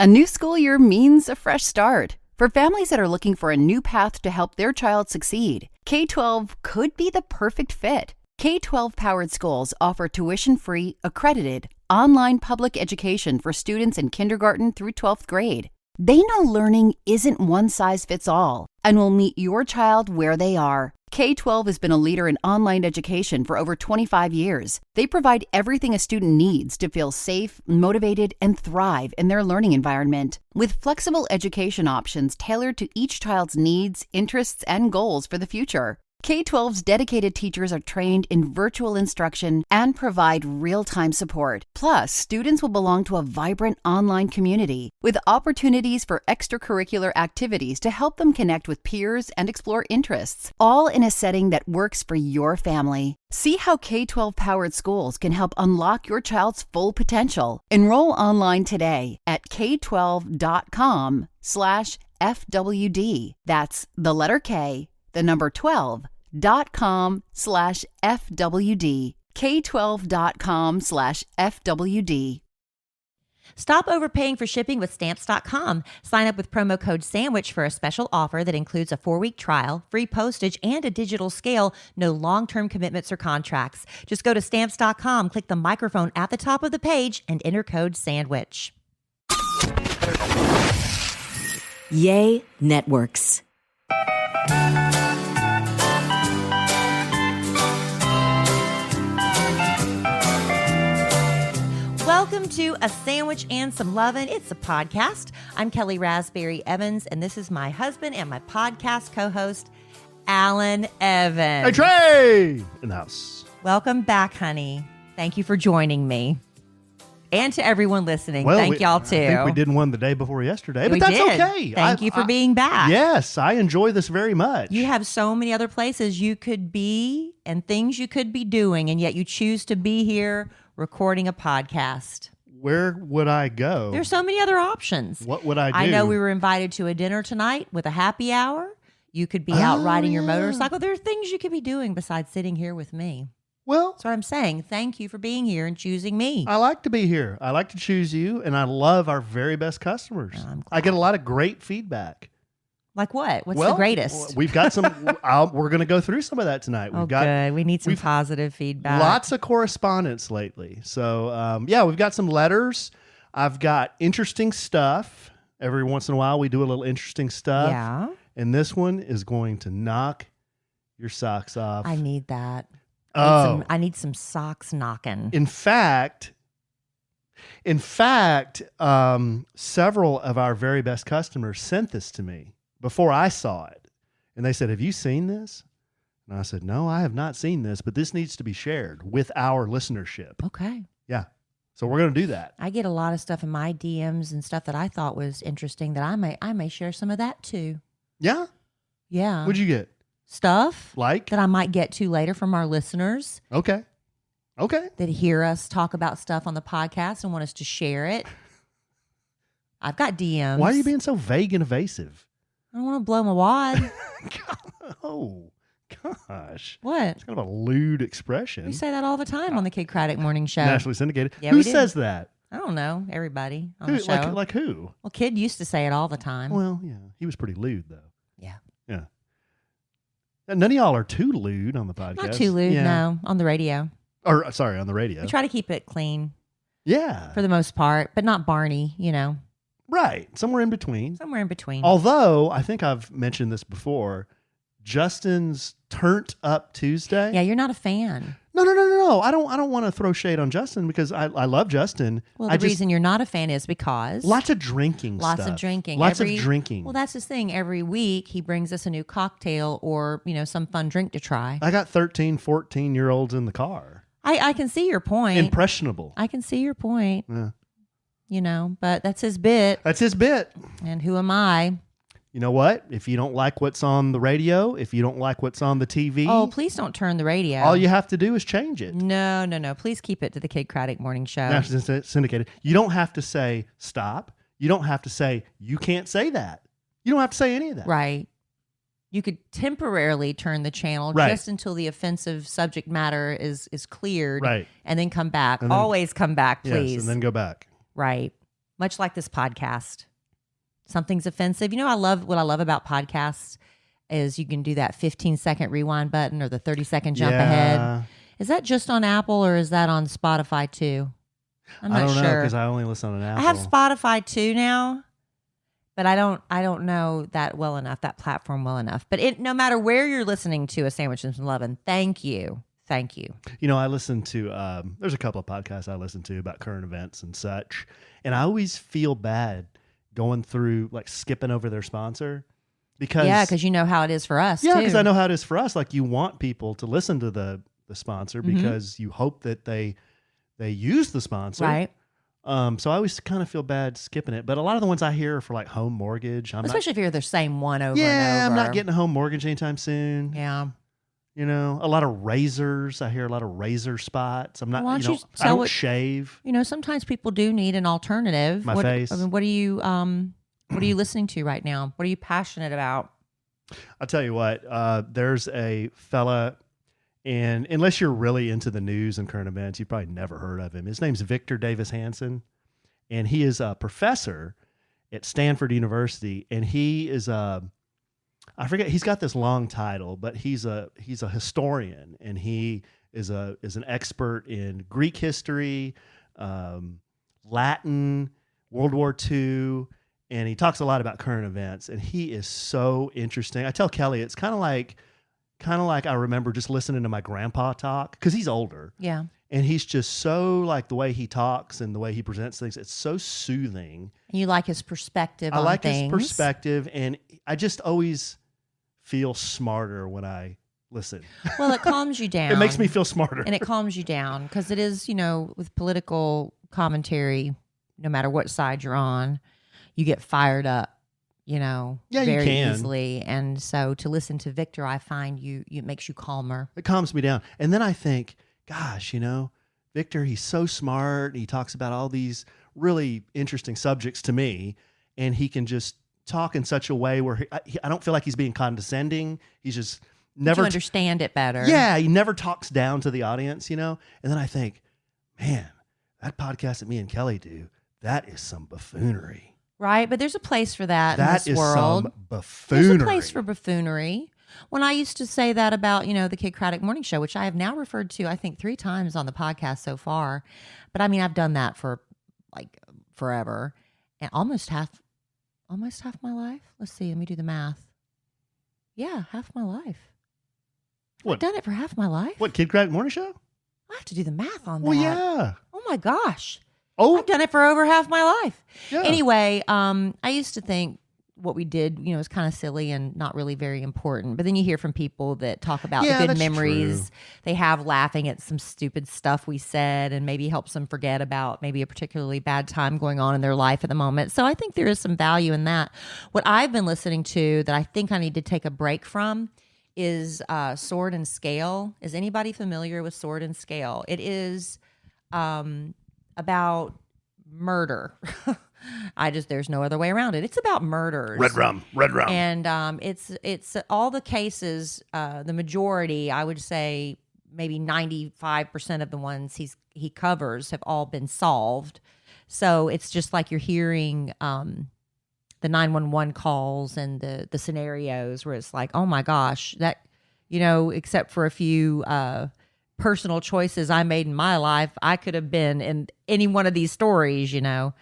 A new school year means a fresh start. For families that are looking for a new path to help their child succeed, K-12 could be the perfect fit. K-12 powered schools offer tuition-free, accredited, online public education for students in kindergarten through 12th grade. They know learning isn't one size fits all and will meet your child where they are. K-12 has been a leader in online education for over 25 years. They provide everything a student needs to feel safe, motivated, and thrive in their learning environment. With flexible education options tailored to each child's needs, interests, and goals for the future. K-12's dedicated teachers are trained in virtual instruction and provide real-time support. Plus, students will belong to a vibrant online community with opportunities for extracurricular activities to help them connect with peers and explore interests, all in a setting that works for your family. See how K-12-powered schools can help unlock your child's full potential. Enroll online today at k12.com/FWD. That's the letter K, the number 12.com/FWD. K12.com/FWD. Stop overpaying for shipping with Stamps.com. Sign up with promo code SANDWICH for a special offer that includes a 4-week trial, free postage, and a digital scale. No long-term commitments or contracts. Just go to Stamps.com, click the microphone at the top of the page, and enter code SANDWICH. Yay Networks. Welcome to A Sandwich and Some Lovin'. It's a podcast. I'm Kellie Raspberry Evans, and this is my husband and my podcast co-host, Alan Evans. Hey, Trey! In the house. Welcome back, honey. Thank you for joining me. And to everyone listening, Well, thank y'all too. I think we did one the day before yesterday, We but that's did. okay. Thank you for being back. Yes, I enjoy this very much. You have so many other places you could be and things you could be doing, and yet you choose to be here recording a podcast. Where would I go? There's so many other options. What would I do? I know we were invited to a dinner tonight with a happy hour. You could be out riding your motorcycle. There are things you could be doing besides sitting here with me. Well, That's what I'm saying. Thank you for being here and choosing me. I like to be here. I like to choose you, and I love our very best customers. I'm glad. I get a lot of great feedback. Like what? What's the greatest? We've got some. We're going to go through some of that tonight. Oh, good. We need some positive feedback. Lots of correspondence lately. So, we've got some letters. I've got interesting stuff. Every once in a while, we do a little interesting stuff. Yeah. And this one is going to knock your socks off. I need that. I need some socks knocking. In fact, several of our very best customers sent this to me before I saw it. And they said, "Have you seen this?" And I said, "No, I have not seen this, but this needs to be shared with our listenership." Okay. Yeah. So we're going to do that. I get a lot of stuff in my DMs and stuff that I thought was interesting that I may share some of that too. Yeah? Yeah. What'd you get? Stuff Like? that I might get to later from our listeners Okay. that hear us talk about stuff on the podcast and want us to share it. I've got DMs. Why are you being so vague and evasive? I don't want to blow my wad. Oh, gosh. What? It's kind of a lewd expression. We say that all the time on the Kid Craddock Morning Show. Nationally syndicated. Yeah, Who we do. says that? I don't know. Everybody on Who, the show. like who? Well, Kid used to say it all the time. Well, yeah. He was pretty lewd, though. Yeah. Yeah. And none of y'all are too lewd on the podcast. Not too lewd, no. On the radio. Or, sorry, on the radio. We try to keep it clean Yeah. for the most part, but not Barney, Right. Somewhere in between. somewhere in between. Although, I think I've mentioned this before, Justin's Turnt Up Tuesday. Yeah, you're not a fan. No. I don't want to throw shade on Justin because I love Justin. Well, the reason you're not a fan is because Lots of drinking Lots stuff. of drinking. Lots of drinking. Well, that's his thing. Every week he brings us a new cocktail or, some fun drink to try. I got 13, 14-year-olds in the car. I can see your point. Impressionable. I can see your point. Yeah. But that's his bit. That's his bit. And who am I? You know what? If you don't like what's on the radio, if you don't like what's on the TV, Oh, please don't turn the radio. all you have to do is change it. No. Please keep it to the Kid Craddock Morning Show. Nationally syndicated. You don't have to say stop. You don't have to say you can't say that. You don't have to say any of that. Right. You could temporarily turn the channel Right. just until the offensive subject matter is cleared. Right. And then come back. And then- Always come back, please. Yes, and then go back. Right. much like this podcast. Something's offensive. You know, what I love about podcasts is you can do that 15-second rewind button or the 30-second jump ahead. Is that just on Apple or is that on Spotify too? I'm not I don't know sure. because I only listen on an Apple. I have Spotify too now, but I don't know that well enough, that platform well enough. But no matter where you're listening to A Sandwich and Some Lovin', thank you. You know, I listen to, there's a couple of podcasts I listen to about current events and such, and I always feel bad going through, like skipping over their sponsor. Because you know how it is for us, Yeah, too. because I know how it is for us. Like, you want people to listen to the sponsor because you hope that they use the sponsor. Right. So I always kind of feel bad skipping it. But a lot of the ones I hear are for like home mortgage. Especially if you're the same one over and over. Yeah, I'm not getting a home mortgage anytime soon. Yeah. You know, a lot of razors. I hear a lot of razor spots. I'm not, Why don't you I don't shave. You know, sometimes people do need an alternative. My face. I mean, what are you listening to right now? What are you passionate about? I'll tell you what, there's a fella, and unless you're really into the news and current events, you've probably never heard of him. His name's Victor Davis Hanson, and he is a professor at Stanford University, and he is I forget, he's got this long title, but he's a historian, and he is an expert in Greek history, Latin, World War II, and he talks a lot about current events, and he is so interesting. I tell Kellie, it's kind of like I remember just listening to my grandpa talk, because he's older. Yeah. And he's just so, like, the way he talks and the way he presents things, it's so soothing. And you like his perspective on things. I like his perspective, and I just always feel smarter when I listen. Well, it calms you down. It makes me feel smarter. And it calms you down because it is, you know, with political commentary, no matter what side you're on, you get fired up, you know, very easily. And so to listen to Victor, I find it makes you calmer. It calms me down. And then I think, gosh, you know, Victor, he's so smart. He talks about all these really interesting subjects to me, and he can just talk in such a way where I don't feel like he's being condescending. He's just never you understand it better. Yeah, he never talks down to the audience, you know. And then I think, man, that podcast that me and Kellie do, that is some buffoonery. Right, but there's a place for that in this is world. Some buffoonery. There's a place for buffoonery. When I used to say that about, you know, the Kid Craddock Morning Show, which I have now referred to, I think 3 times on the podcast so far. But I mean, I've done that for like forever, and almost half my life. Let's see, let me do the math. Yeah, half my life. What? I've done it for half my life. What, Kid Craddock Morning Show? I have to do the math on that. Well, yeah. Oh my gosh. Oh, I've done it for over half my life. Yeah. Anyway, I used to think what we did, you know, was kind of silly and not really very important. But then you hear from people that talk about the good memories they have laughing at some stupid stuff we said, and maybe helps them forget about maybe a particularly bad time going on in their life at the moment. So I think there is some value in that. What I've been listening to that I think I need to take a break from is Sword and Scale. Is anybody familiar with Sword and Scale? It is about murder. There's no other way around it. It's about murders. Red rum. And it's all the cases, the majority, I would say maybe 95% of the ones he covers have all been solved. So it's just like you're hearing the 911 calls and the scenarios where it's like, oh my gosh, that, you know, except for a few personal choices I made in my life, I could have been in any one of these stories, you know.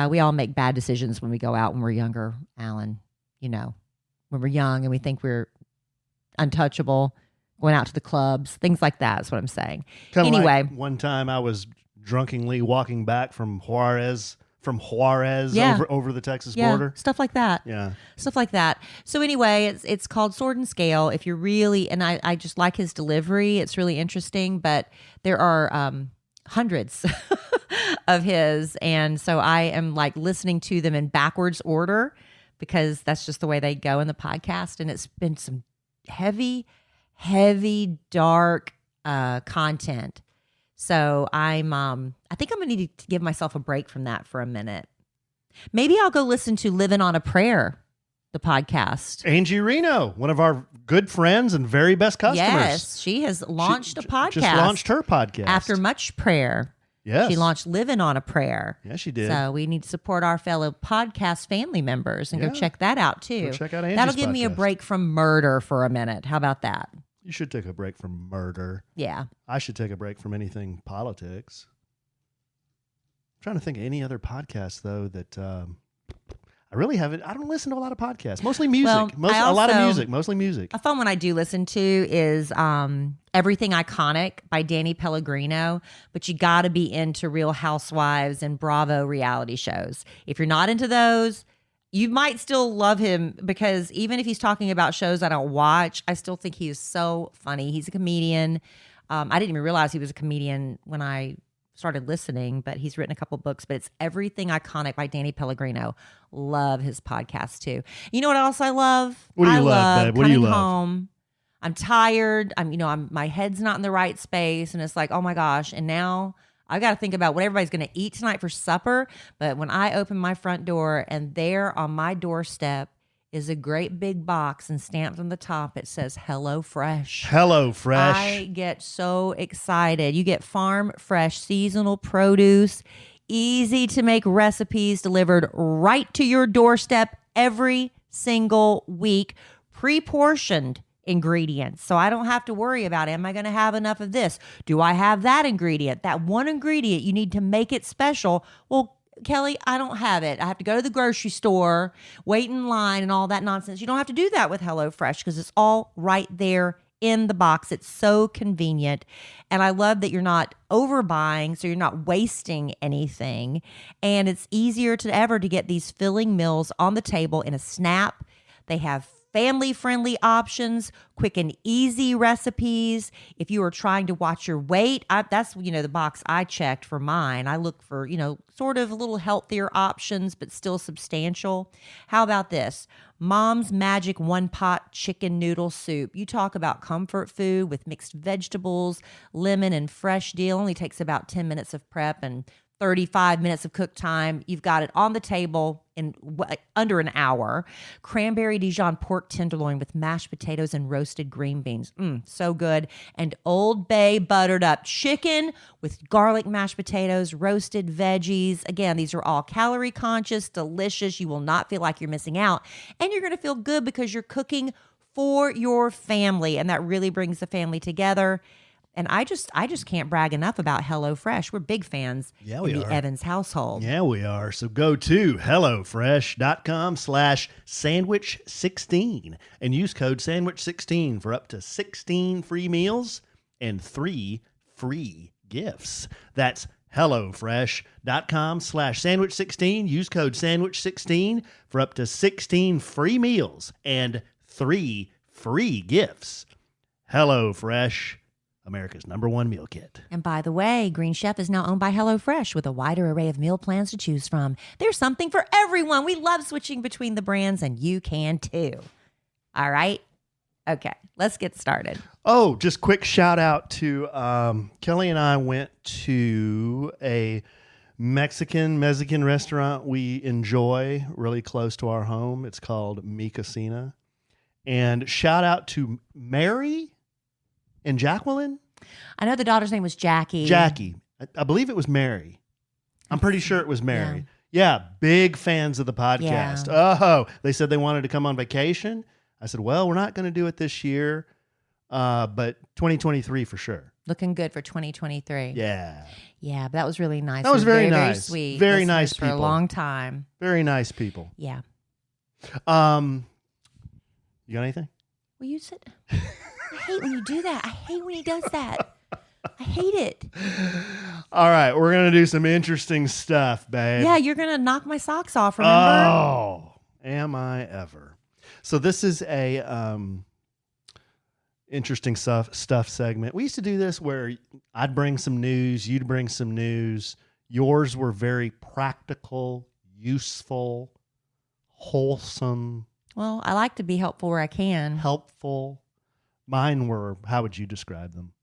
We all make bad decisions when we go out when we're younger, Alan, you know, when we're young and we think we're untouchable, going out to the clubs, things like that is what I'm saying. Anyway. Like one time I was drunkenly walking back from Juarez over the Texas border. Stuff like that. Yeah. Stuff like that. So anyway, it's called Sword and Scale. If you're really, and I just like his delivery. It's really interesting, but there are hundreds of his. And so I am like listening to them in backwards order because that's just the way they go in the podcast. And it's been some heavy, dark content. So I think I'm going to need to give myself a break from that for a minute. Maybe I'll go listen to Living on a Prayer, the podcast. Angie Reno, one of our good friends and very best customers. Yes, she has launched a podcast. Just launched her podcast. After much prayer. Yes. She launched Living on a Prayer. Yeah, she did. So we need to support our fellow podcast family members and go check that out too. Go check out Angie's That'll give me a podcast. break from murder for a minute. How about that? You should take a break from murder. Yeah. I should take a break from anything politics. I'm trying to think of any other podcasts, though, that I really haven't. I don't listen to a lot of podcasts. Mostly music. Well, a lot of music. Mostly music. A fun one I do listen to is Everything Iconic by Danny Pellegrino, but you got to be into Real Housewives and Bravo reality shows. If you're not into those, you might still love him because even if he's talking about shows I don't watch, I still think he is so funny. He's a comedian. I didn't even realize he was a comedian when I started listening, but he's written a couple books, but it's Everything Iconic by Danny Pellegrino. Love his podcast too. You know what else I love? What do you love, babe? What do you love? Home. I'm tired. My head's not in the right space. And it's like, oh my gosh. And now I got to think about what everybody's going to eat tonight for supper. But when I open my front door and there on my doorstep is a great big box and stamped on the top, it says Hello Fresh. Hello Fresh. I get so excited. You get farm fresh seasonal produce, easy to make recipes delivered right to your doorstep every single week, pre-portioned ingredients. So I don't have to worry about, am I going to have enough of this? Do I have that ingredient? That one ingredient you need to make it special. Well, Kelly, I don't have it. I have to go to the grocery store, wait in line and all that nonsense. You don't have to do that with HelloFresh because it's all right there in the box. It's so convenient. And I love that you're not overbuying, so you're not wasting anything. And it's easier to ever to get these filling meals on the table in a snap. They have family-friendly options, quick and easy recipes. If you are trying to watch your weight, that's the box I checked for mine. I look for, sort of a little healthier options, but still substantial. How about this? Mom's Magic One-Pot Chicken Noodle Soup. You talk about comfort food with mixed vegetables, lemon, and fresh dill. Only takes about 10 minutes of prep and 35 minutes of cook time. You've got it on the table in under an hour. Cranberry Dijon pork tenderloin with mashed potatoes and roasted green beans. So good. And Old Bay buttered up chicken with garlic mashed potatoes, roasted veggies. Again, these are all calorie conscious, delicious. You will not feel like you're missing out. And you're going to feel good because you're cooking for your family. And that really brings the family together. And I just can't brag enough about HelloFresh. We're big fans in the Evans household. Yeah, we are. So go to HelloFresh.com/sandwich16 and use code sandwich16 for up to 16 free meals and 3 free gifts. That's HelloFresh.com/sandwich16. Use code sandwich16 for up to 16 free meals and 3 free gifts. HelloFresh, America's #1 meal kit. And by the way, Green Chef is now owned by HelloFresh with a wider array of meal plans to choose from. There's something for everyone. We love switching between the brands, and you can too. All right? Okay, let's get started. Oh, just quick shout out to Kelly and I went to a Mexican restaurant we enjoy really close to our home. It's called Mi Cocina. And shout out to Mary and Jacqueline? I know the daughter's name was Jackie. Jackie. I believe it was Mary. I'm pretty sure it was Mary. Yeah, big fans of the podcast. Yeah. Oh, they said they wanted to come on vacation. I said, well, we're not going to do it this year, but 2023 for sure. Looking good for 2023. Yeah. Yeah, but that was really nice. That was very nice. Very sweet. Very nice people. For a long time. Very nice people. Yeah. You got anything? Well, you said... I hate when you do that. I hate when he does that. I hate it. All right, we're going to do some interesting stuff, babe. Yeah, you're going to knock my socks off, remember? Oh, am I ever. So this is a interesting stuff segment. We used to do this where I'd bring some news, you'd bring some news. Yours were very practical, useful, wholesome. Well, I like to be helpful where I can. Helpful. Mine were, how would you describe them?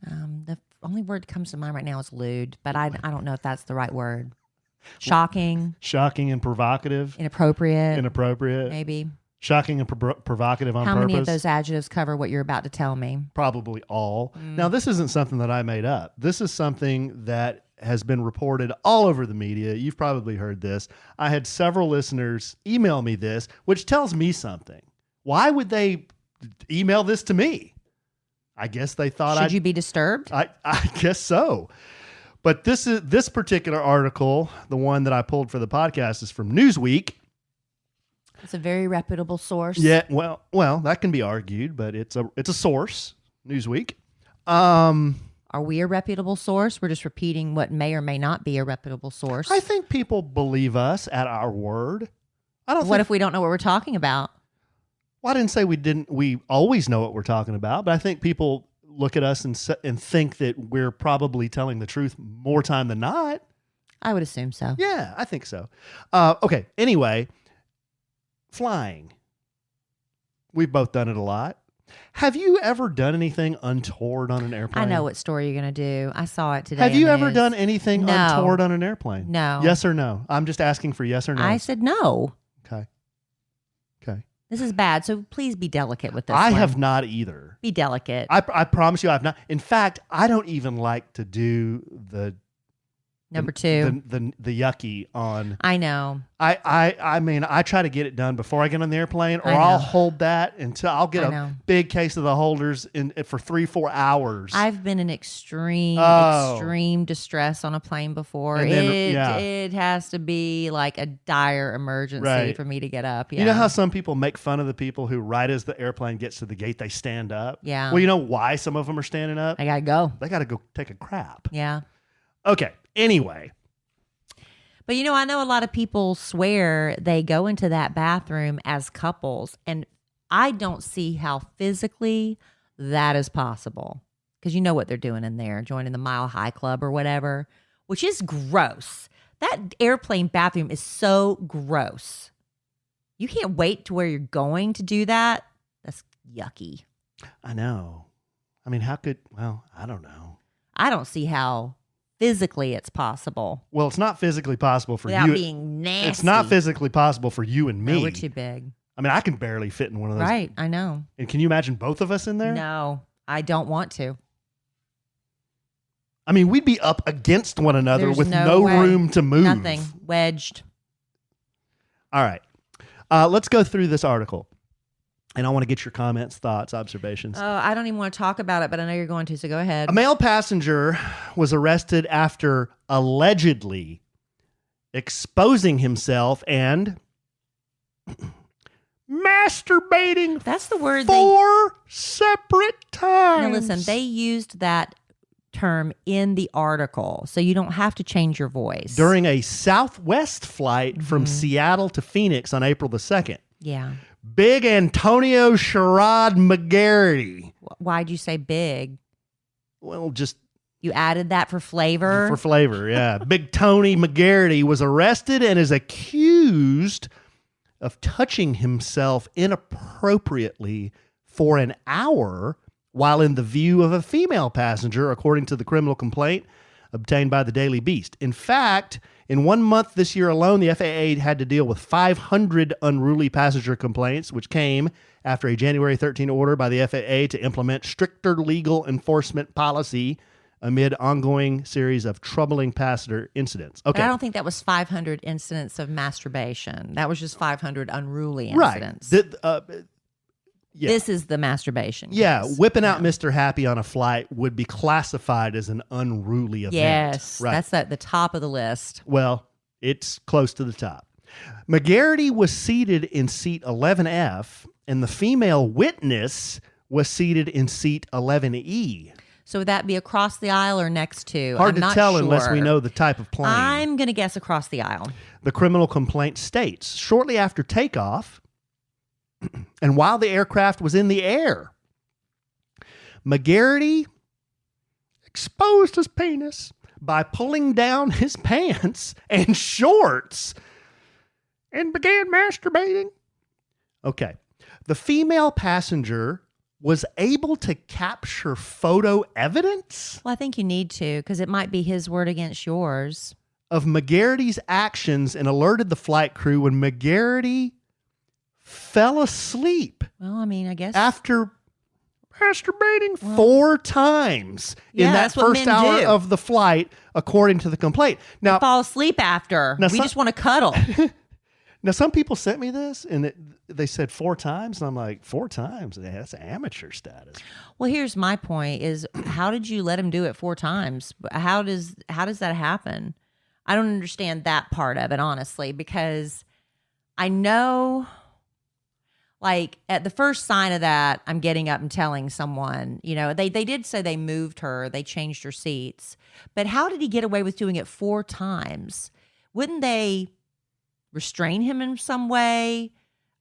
The only word that comes to mind right now is lewd, but I don't know if that's the right word. Shocking. Shocking and provocative. Inappropriate. Inappropriate. Maybe. Shocking and provocative on How purpose. many of those adjectives cover what you're about to tell me? Probably all. Now, this isn't something that I made up. This is something that has been reported all over the media. You've probably heard this. I had several listeners email me this, which tells me something. Why would they email this to me? I guess they thought Should you be disturbed? I guess so. But this particular article, the one that I pulled for the podcast, is from Newsweek. It's a very reputable source. Yeah, well, that can be argued, but it's a source, Newsweek. Are we a reputable source? We're just repeating what may or may not be a reputable source. I think people believe us at our word. What if we don't know what we're talking about? Well, I didn't say we didn't. We always know what we're talking about, but I think people look at us and think that we're probably telling the truth more time than not. I would assume so. Yeah, I think so. Okay. Anyway, flying. We've both done it a lot. Have you ever done anything untoward on an airplane? I know what story you're going to do. I saw it today. Have you ever done anything No. untoward on an airplane? No. Yes or no? I'm just asking for yes or no. I said no. Okay. This is bad, so please be delicate with this I one. have not either. Be delicate. I promise you I've not. In fact, I don't even like to do the Number two. the yucky on. I know. I mean, I try to get it done before I get on the airplane, or I know. I'll hold that until I'll get I a know. big case of the holders for 3-4 hours. I've been in extreme distress on a plane before. And then, It has to be like a dire emergency Right. for me to get up. Yeah. You know how some people make fun of the people who, right as the airplane gets to the gate, they stand up? Yeah. Well, you know why some of them are standing up? I gotta go. They got to go take a crap. Yeah. Okay. Anyway. But I know a lot of people swear they go into that bathroom as couples, and I don't see how physically that is possible. Because you know what they're doing in there, joining the Mile High Club or whatever, which is gross. That airplane bathroom is so gross. You can't wait to where you're going to do that. That's yucky. I know. I mean, I don't know. I don't see how physically it's possible. Well, it's not physically possible for without you. being nasty. It's not physically possible for you and me. No, we're too big. I mean, I can barely fit in one of those. Right, I know. And can you imagine both of us in there? No, I don't want to. I mean, we'd be up against one another There's with no no way. room to move. Nothing. Wedged. All right. Let's go through this article. And I want to get your comments, thoughts, observations. I don't even want to talk about it, but I know you're going to, so go ahead. A male passenger was arrested after allegedly exposing himself and masturbating. That's the word. 4 separate times. Now listen, they used that term in the article, so you don't have to change your voice. During a Southwest flight from Seattle to Phoenix on April the 2nd. Yeah. Big Antonio Sherrod McGarity. Why'd you say big? Well, just You added that for flavor? for flavor, yeah. Big Tony McGarity was arrested and is accused of touching himself inappropriately for an hour while in the view of a female passenger, according to the criminal complaint obtained by the Daily Beast. In fact, in 1 month this year alone, the FAA had to deal with 500 unruly passenger complaints, which came after a January 13 order by the FAA to implement stricter legal enforcement policy amid ongoing series of troubling passenger incidents. Okay. But I don't think that was 500 incidents of masturbation. That was just 500 unruly Right. incidents. Yeah. This is the masturbation. Yeah, case. whipping out Mr. Happy on a flight would be classified as an unruly event. Yes, Right. that's at the top of the list. Well, it's close to the top. McGarity was seated in seat 11F, and the female witness was seated in seat 11E. So would that be across the aisle or next to? Hard I'm to not tell sure. unless we know the type of plane. I'm going to guess across the aisle. The criminal complaint states, shortly after takeoff, and while the aircraft was in the air, McGarity exposed his penis by pulling down his pants and shorts and began masturbating. Okay. The female passenger was able to capture photo evidence Well, I think you need to because it might be his word against yours. of McGarity's actions and alerted the flight crew when McGarity fell asleep Well, I mean, I guess. after masturbating 4 times Yeah, in that that's what first men hour do. of the flight, according to the complaint. Now, fall asleep after. Now, We some- just want to cuddle. now some people sent me this, and they said 4 times, and I'm like, 4 times? That's amateur status. Well, here's my point: is how did you let him do it 4 times? How does that happen? I don't understand that part of it, honestly, because I know, like, at the first sign of that, I'm getting up and telling someone. They did say they moved her, they changed her seats, but how did he get away with doing it 4 times? Wouldn't they restrain him in some way?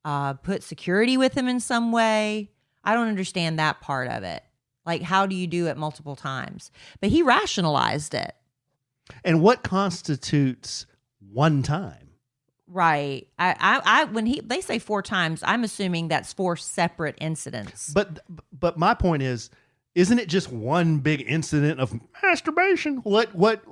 Put security with him in some way? I don't understand that part of it. Like, how do you do it multiple times? But he rationalized it. And what constitutes one time? Right. I when they say 4 times, I'm assuming that's 4 separate incidents. But my point is, isn't it just one big incident of masturbation?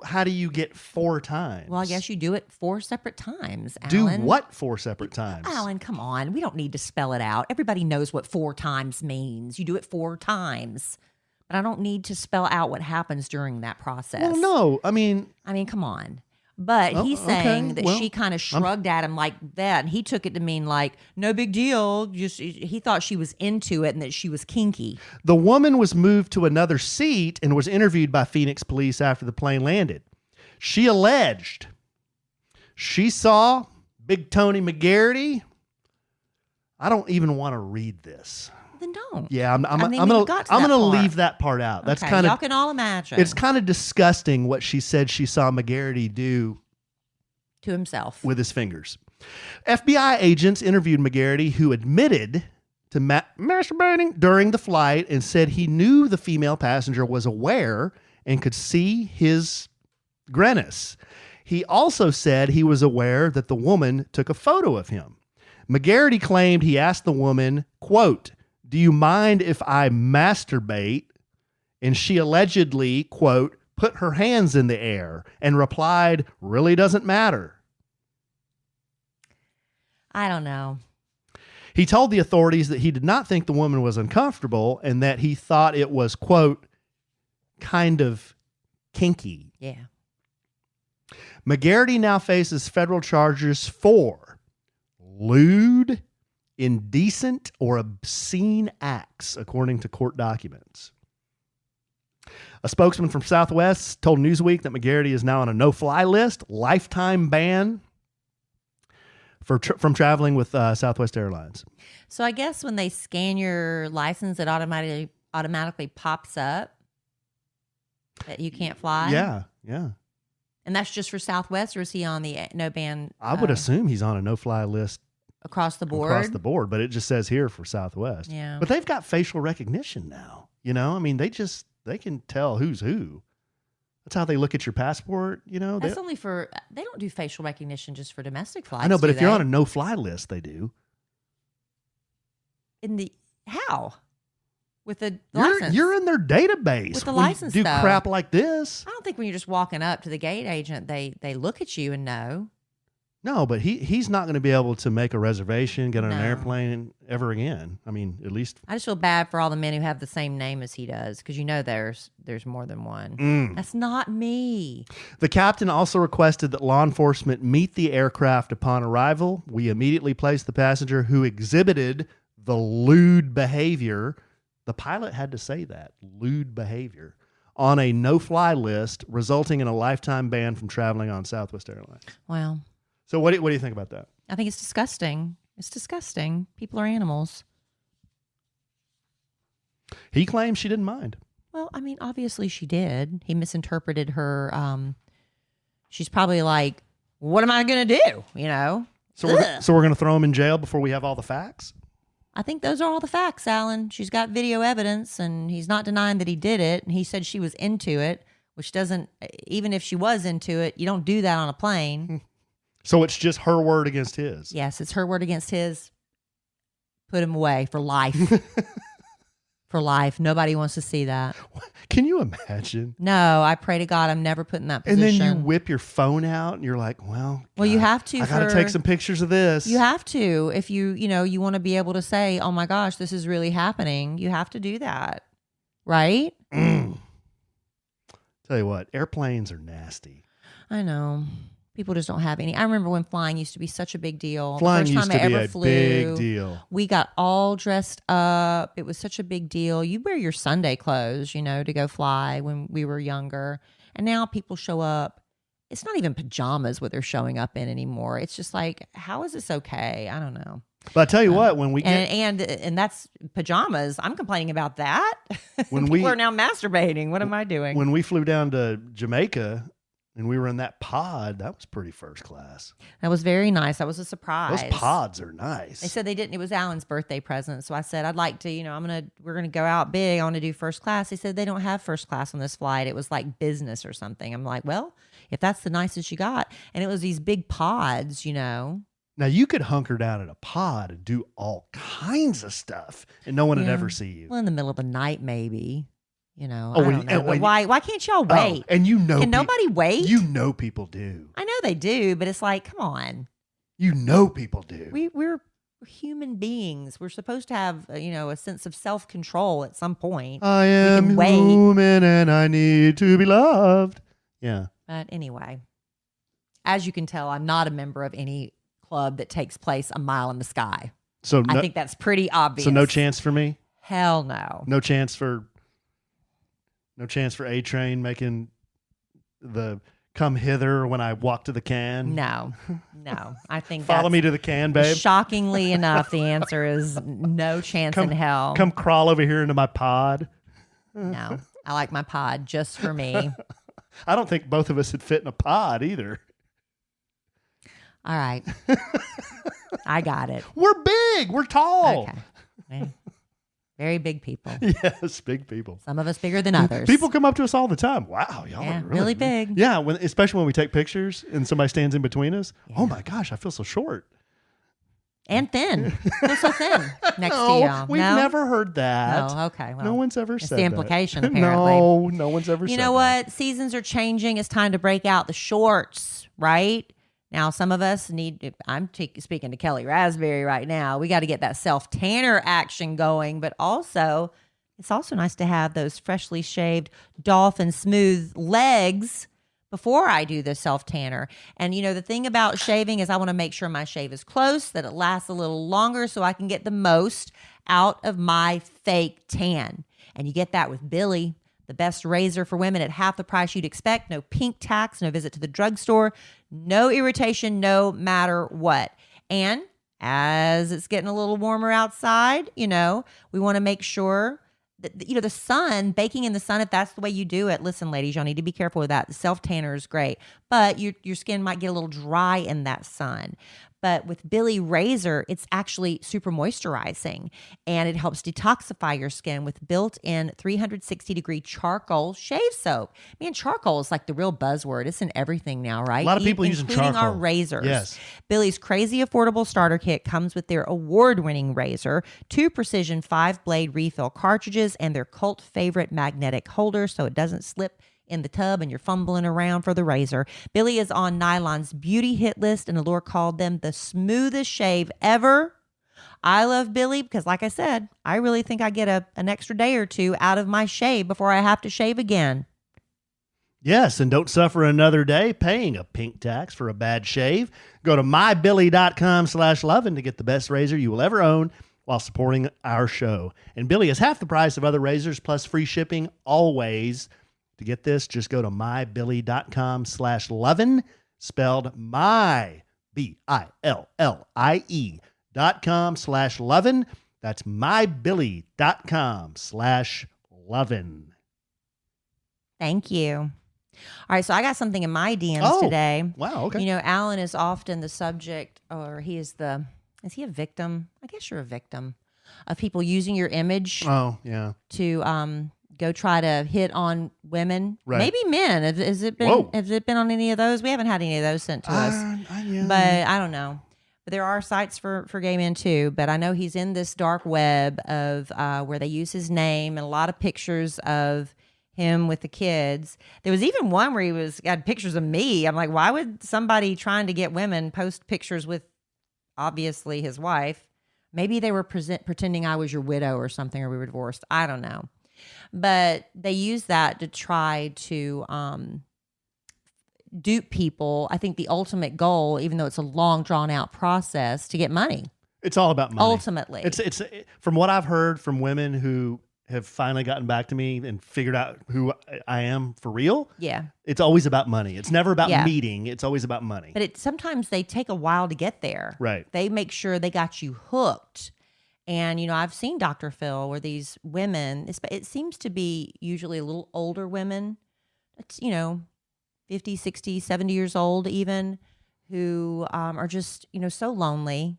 How do you get 4 times? Well, I guess you do it 4 separate times, Do Alan. what 4 separate times? Alan, come on. We don't need to spell it out. Everybody knows what 4 times means. You do it 4 times. But I don't need to spell out what happens during that process. Well, no. I mean, come on. But Oh, he's okay. saying that Well, she kind of shrugged at him like that, and he took it to mean like, no big deal. Just he thought she was into it and that she was kinky. the woman was moved to another seat and was interviewed by Phoenix police after the plane landed. She alleged she saw Big Tony McGarity. I don't even want to read this. Then don't. Yeah, I'm I mean, gonna we got to that part. leave that part out. That's Okay, kind y'all of can all imagine. it's kind of disgusting what she said she saw McGarity do to himself. with his fingers. FBI agents interviewed McGarity, who admitted to masturbating during the flight and said he knew the female passenger was aware and could see his grimace. He also said he was aware that the woman took a photo of him. McGarity claimed he asked the woman, quote, "Do you mind if I masturbate?" And she allegedly, quote, put her hands in the air and replied, "Really doesn't matter." I don't know. He told the authorities that he did not think the woman was uncomfortable and that he thought it was, quote, kind of kinky. Yeah. McGarity now faces federal charges for lewd, indecent, or obscene acts, according to court documents. A spokesman from Southwest told Newsweek that McGarity is now on a no-fly list, lifetime ban from traveling with Southwest Airlines. So I guess when they scan your license, it automatically pops up that you can't fly. Yeah. And that's just for Southwest, or is he on the no ban? I would assume he's on a no-fly list across the board. across the board, but it just says here for Southwest. Yeah. But they've got facial recognition now. I mean, they can tell who's who. That's how they look at your passport. That's only for, they don't do facial recognition just for domestic flights. I know, but do if you're they? on a no-fly list, they do. How? With the license. You're in their database With the when you license, do though. crap like this. I don't think when you're just walking up to the gate agent, they look at you and know. No, but he's not going to be able to make a reservation, get on an No. airplane ever again. I mean, at least I just feel bad for all the men who have the same name as he does, because there's more than one. That's not me. The captain also requested that law enforcement meet the aircraft upon arrival. We immediately placed the passenger who exhibited the lewd behavior. The pilot had to say that, lewd behavior, on a no-fly list, resulting in a lifetime ban from traveling on Southwest Airlines. Well, So what do you think about that? I think it's disgusting. It's disgusting. People are animals. He claims she didn't mind. Well, I mean, obviously she did. He misinterpreted her. She's probably like, what am I going to do? So we're going to throw him in jail before we have all the facts? I think those are all the facts, Alan. She's got video evidence, and he's not denying that he did it. And he said she was into it, which doesn't, even if she was into it, you don't do that on a plane. So it's just her word against his. Yes, it's her word against his. Put him away for life. For life. Nobody wants to see that. Can you imagine? No, I pray to God I'm never put in that And position. then you whip your phone out and you're like, well, you God, have to. I got to take some pictures of this. You have to. If you want to be able to say, oh my gosh, this is really happening, you have to do that. Right? Tell you what, airplanes are nasty. I know. People just don't have any. I remember when flying used to be such a big deal. Flying the first used time to I be ever a flew, big deal. We got all dressed up. It was such a big deal. You wear your Sunday clothes, to go fly when we were younger. And now people show up. It's not even pajamas what they're showing up in anymore. It's just like, how is this okay? I don't know. But I tell you what, when we get and that's pajamas. I'm complaining about that. When People are now masturbating. What am I doing? when we flew down to Jamaica and we were in that pod, that was pretty first class. That was very nice. That was a surprise. Those pods are nice. They said they didn't. It was Alan's birthday present. So I said, I'd like to, we're going to go out big. I want to do first class. They said they don't have first class on this flight. It was like business or something. I'm like, well, if that's the nicest you got. And it was these big pods, Now you could hunker down at a pod and do all kinds of stuff and no one would ever see you. Well, in the middle of the night, maybe. I don't know. and But why can't y'all wait? And Can nobody wait? People do. I know they do, but it's like, come on. People do. We're human beings. We're supposed to have, a sense of self-control at some point. I am human and I need to be loved. Yeah. But anyway, as you can tell, I'm not a member of any club that takes place a mile in the sky. So I think that's pretty obvious. So no chance for me? Hell no. No chance for A-Train making the come hither when I walk to the can? No. I think Follow me to the can, babe. Shockingly enough, the answer is no chance in hell. Come crawl over here into my pod. No. I like my pod just for me. I don't think both of us would fit in a pod either. All right. I got it. We're big. We're tall. Okay. Very big people. Yes, big people. Some of us bigger than others. People come up to us all the time. Wow, y'all are really big. Yeah, especially when we take pictures and somebody stands in between us. Yeah. Oh my gosh, I feel so short. And thin. Feel so thin next to you. We've never heard that. Oh, okay. Well, no one's ever said that. It's the implication, apparently. No one's ever said that. You know what? Seasons are changing. It's time to break out the shorts, right? Now, some of us I'm speaking to Kellie Raspberry right now. We got to get that self-tanner action going, but also, it's also nice to have those freshly shaved, dolphin smooth legs before I do the self-tanner. And, the thing about shaving is I want to make sure my shave is close, that it lasts a little longer so I can get the most out of my fake tan. And you get that with Billy, the best razor for women at half the price you'd expect. No pink tax, no visit to the drugstore, no irritation, no matter what. And as it's getting a little warmer outside, we want to make sure that, the sun, baking in the sun, if that's the way you do it. Listen, ladies, y'all need to be careful with that. The self-tanner is great, but your skin might get a little dry in that sun. But with Billy Razor, it's actually super moisturizing, and it helps detoxify your skin with built-in 360-degree charcoal shave soap. Man, charcoal is like the real buzzword. It's in everything now, right? A lot of people using charcoal. Including our razors. Yes. Billy's crazy affordable starter kit comes with their award-winning razor, 2 precision 5-blade refill cartridges, and their cult favorite magnetic holder so it doesn't slip in the tub and you're fumbling around for the razor. Billy is on Nylon's beauty hit list, and Allure called them the smoothest shave ever. I love Billy because, like I said, I really think I get an extra day or two out of my shave before I have to shave again. Yes, and don't suffer another day paying a pink tax for a bad shave. Go to mybilly.com/lovin' to get the best razor you will ever own while supporting our show. And Billy is half the price of other razors plus free shipping always. To get this, just go to mybilly.com/lovin', spelled my, BILLIE.com/lovin'. That's mybilly.com/lovin'. Thank you. All right, so I got something in my DMs today. Wow, okay. Alan is often the subject, or is he a victim? I guess you're a victim of people using your image. Oh, yeah. To go try to hit on women, right. Maybe men. Has it been on any of those? We haven't had any of those sent to us, yeah. but I don't know. But there are sites for gay men too. But I know he's in this dark web of where they use his name and a lot of pictures of him with the kids. There was even one where he had pictures of me. I'm like, why would somebody trying to get women post pictures with obviously his wife? Maybe they were pretending I was your widow or something, or we were divorced. I don't know. But they use that to try to dupe people. I think the ultimate goal, even though it's a long, drawn-out process, to get money. It's all about money. Ultimately. It's from what I've heard from women who have finally gotten back to me and figured out who I am for real. Yeah. It's always about money. It's never about meeting. It's always about money. But sometimes they take a while to get there. Right. They make sure they got you hooked. And, I've seen Dr. Phil where these women, it seems to be usually a little older women. It's, 50, 60, 70 years old even, who are just, so lonely.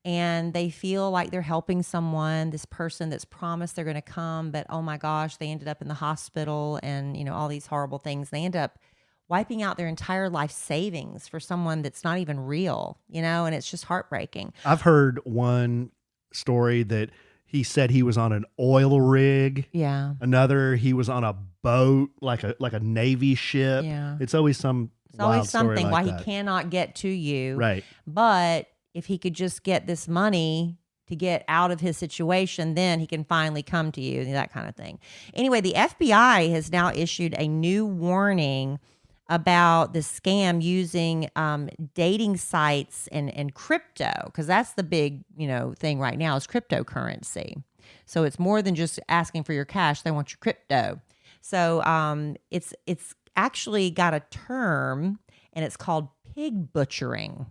And they feel like they're helping someone, this person that's promised they're going to come, but oh my gosh, they ended up in the hospital and, all these horrible things. They end up wiping out their entire life savings for someone that's not even real, and it's just heartbreaking. I've heard one story that he said he was on an oil rig. Yeah. Another, he was on a boat, like a Navy ship. Yeah. It's always some It's always wild story something like why that. he cannot get to you. Right. But if he could just get this money to get out of his situation, then he can finally come to you, that kind of thing. Anyway, the FBI has now issued a new warning about the scam using dating sites and crypto, because that's the big thing right now is cryptocurrency. So it's more than just asking for your cash; they want your crypto. So it's actually got a term, and it's called pig butchering.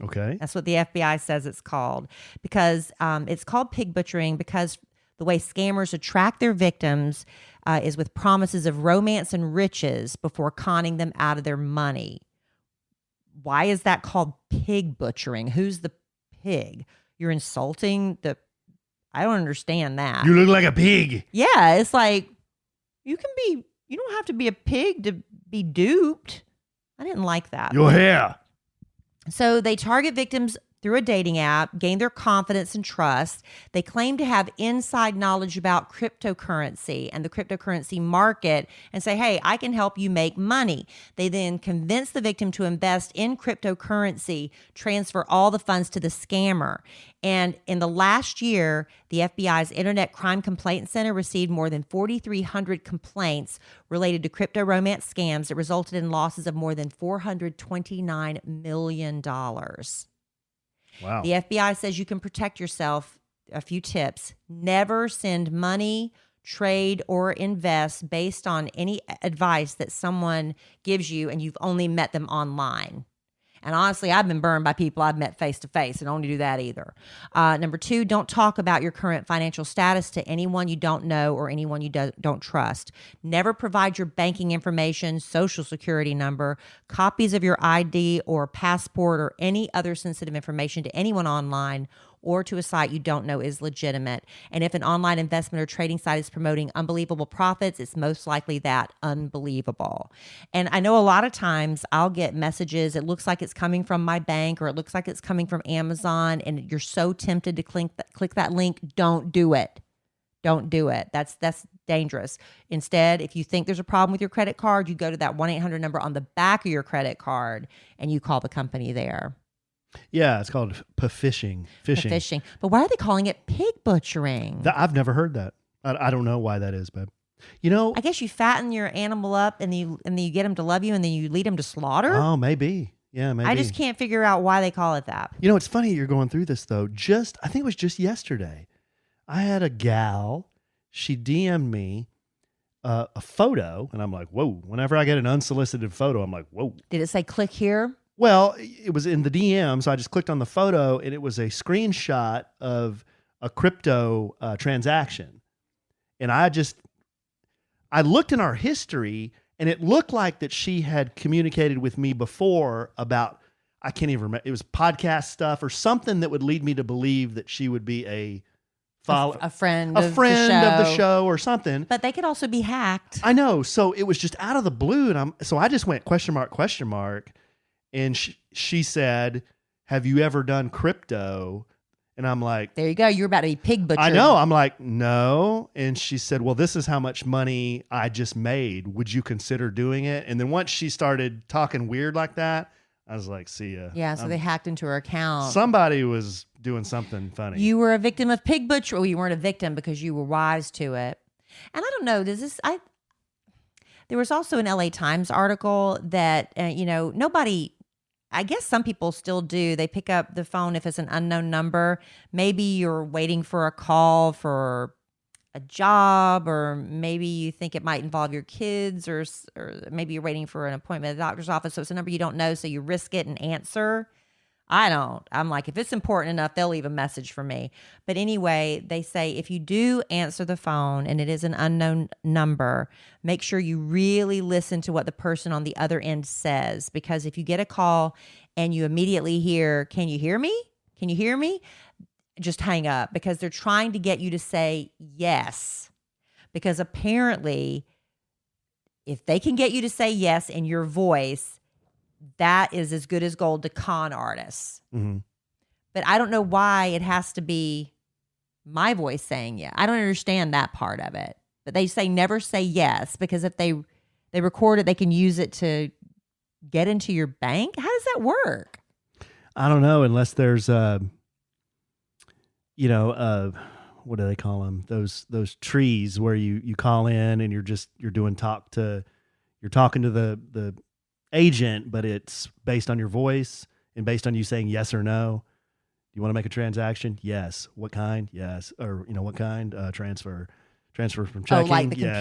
Okay. That's what the FBI says it's called, because it's called pig butchering because the way scammers attract their victims is with promises of romance and riches before conning them out of their money. Why is that called pig butchering? Who's the pig? You're insulting I don't understand that. You look like a pig. Yeah, it's like you don't have to be a pig to be duped. I didn't like that. Your hair. So they target victims through a dating app, gain their confidence and trust. They claim to have inside knowledge about cryptocurrency and the cryptocurrency market and say, hey, I can help you make money. They then convince the victim to invest in cryptocurrency, transfer all the funds to the scammer. And in the last year, the FBI's Internet Crime Complaint Center received more than 4,300 complaints related to crypto romance scams that resulted in losses of more than $429 million. Wow. The FBI says you can protect yourself. A few tips: never send money, trade, or invest based on any advice that someone gives you and you've only met them online. And honestly, I've been burned by people I've met face to face, and don't do that either. Number 2, don't talk about your current financial status to anyone you don't know or anyone you don't trust. Never provide your banking information, social security number, copies of your ID or passport or any other sensitive information to anyone online or to a site you don't know is legitimate. And if an online investment or trading site is promoting unbelievable profits, it's most likely that unbelievable. And I know a lot of times I'll get messages, it looks like it's coming from my bank or it looks like it's coming from Amazon, and you're so tempted to click that link. Don't do it. Don't do it. That's dangerous. Instead, if you think there's a problem with your credit card, you go to that 1-800 number on the back of your credit card and you call the company there. Yeah, it's called phishing. Fishing. But why are they calling it pig butchering? I've never heard that. I don't know why that is, babe. I guess you fatten your animal up and you get them to love you and then you lead them to slaughter. Oh, maybe. Yeah, maybe. I just can't figure out why they call it that. It's funny you're going through this though. I think it was just yesterday. I had a gal. She DM'd me a photo, and I'm like, whoa. Whenever I get an unsolicited photo, I'm like, whoa. Did it say click here? Well, it was in the DM, so I just clicked on the photo, and it was a screenshot of a crypto transaction. And I looked in our history, and it looked like that she had communicated with me before about, I can't even remember, it was podcast stuff or something that would lead me to believe that she would be a friend of the show or something. But they could also be hacked. I know. So it was just out of the blue, and I just went ? And she said, have you ever done crypto? And I'm like, There you go. You're about to be pig butchered. I know. I'm like, no. And she said, well, this is how much money I just made. Would you consider doing it? And then once she started talking weird like that, I was like, see ya. Yeah, so they hacked into her account. Somebody was doing something funny. You were a victim of pig butchery. Well, you weren't a victim because you were wise to it. And I don't know, there was also an LA Times article that, nobody, I guess some people still do. They pick up the phone if it's an unknown number. Maybe you're waiting for a call for a job, or maybe you think it might involve your kids, or maybe you're waiting for an appointment at the doctor's office. So it's a number you don't know, so you risk it and answer. I don't. I'm like, if it's important enough, they'll leave a message for me. But anyway, they say if you do answer the phone and it is an unknown number, make sure you really listen to what the person on the other end says. Because if you get a call and you immediately hear, "Can you hear me? Can you hear me?" Just hang up, because they're trying to get you to say yes. Because apparently, if they can get you to say yes in your voice, that is as good as gold to con artists. Mm-hmm. But I don't know why it has to be my voice saying yeah. I don't understand that part of it. But they say never say yes, because if they record it, they can use it to get into your bank. How does that work? I don't know, unless there's what do they call them? Those trees where you call in and you're talking to the agent, but it's based on your voice and based on you saying yes or no. Do you want to make a transaction? Yes. What kind? Yes. Or what kind? Transfer from checking. Oh, like the yes.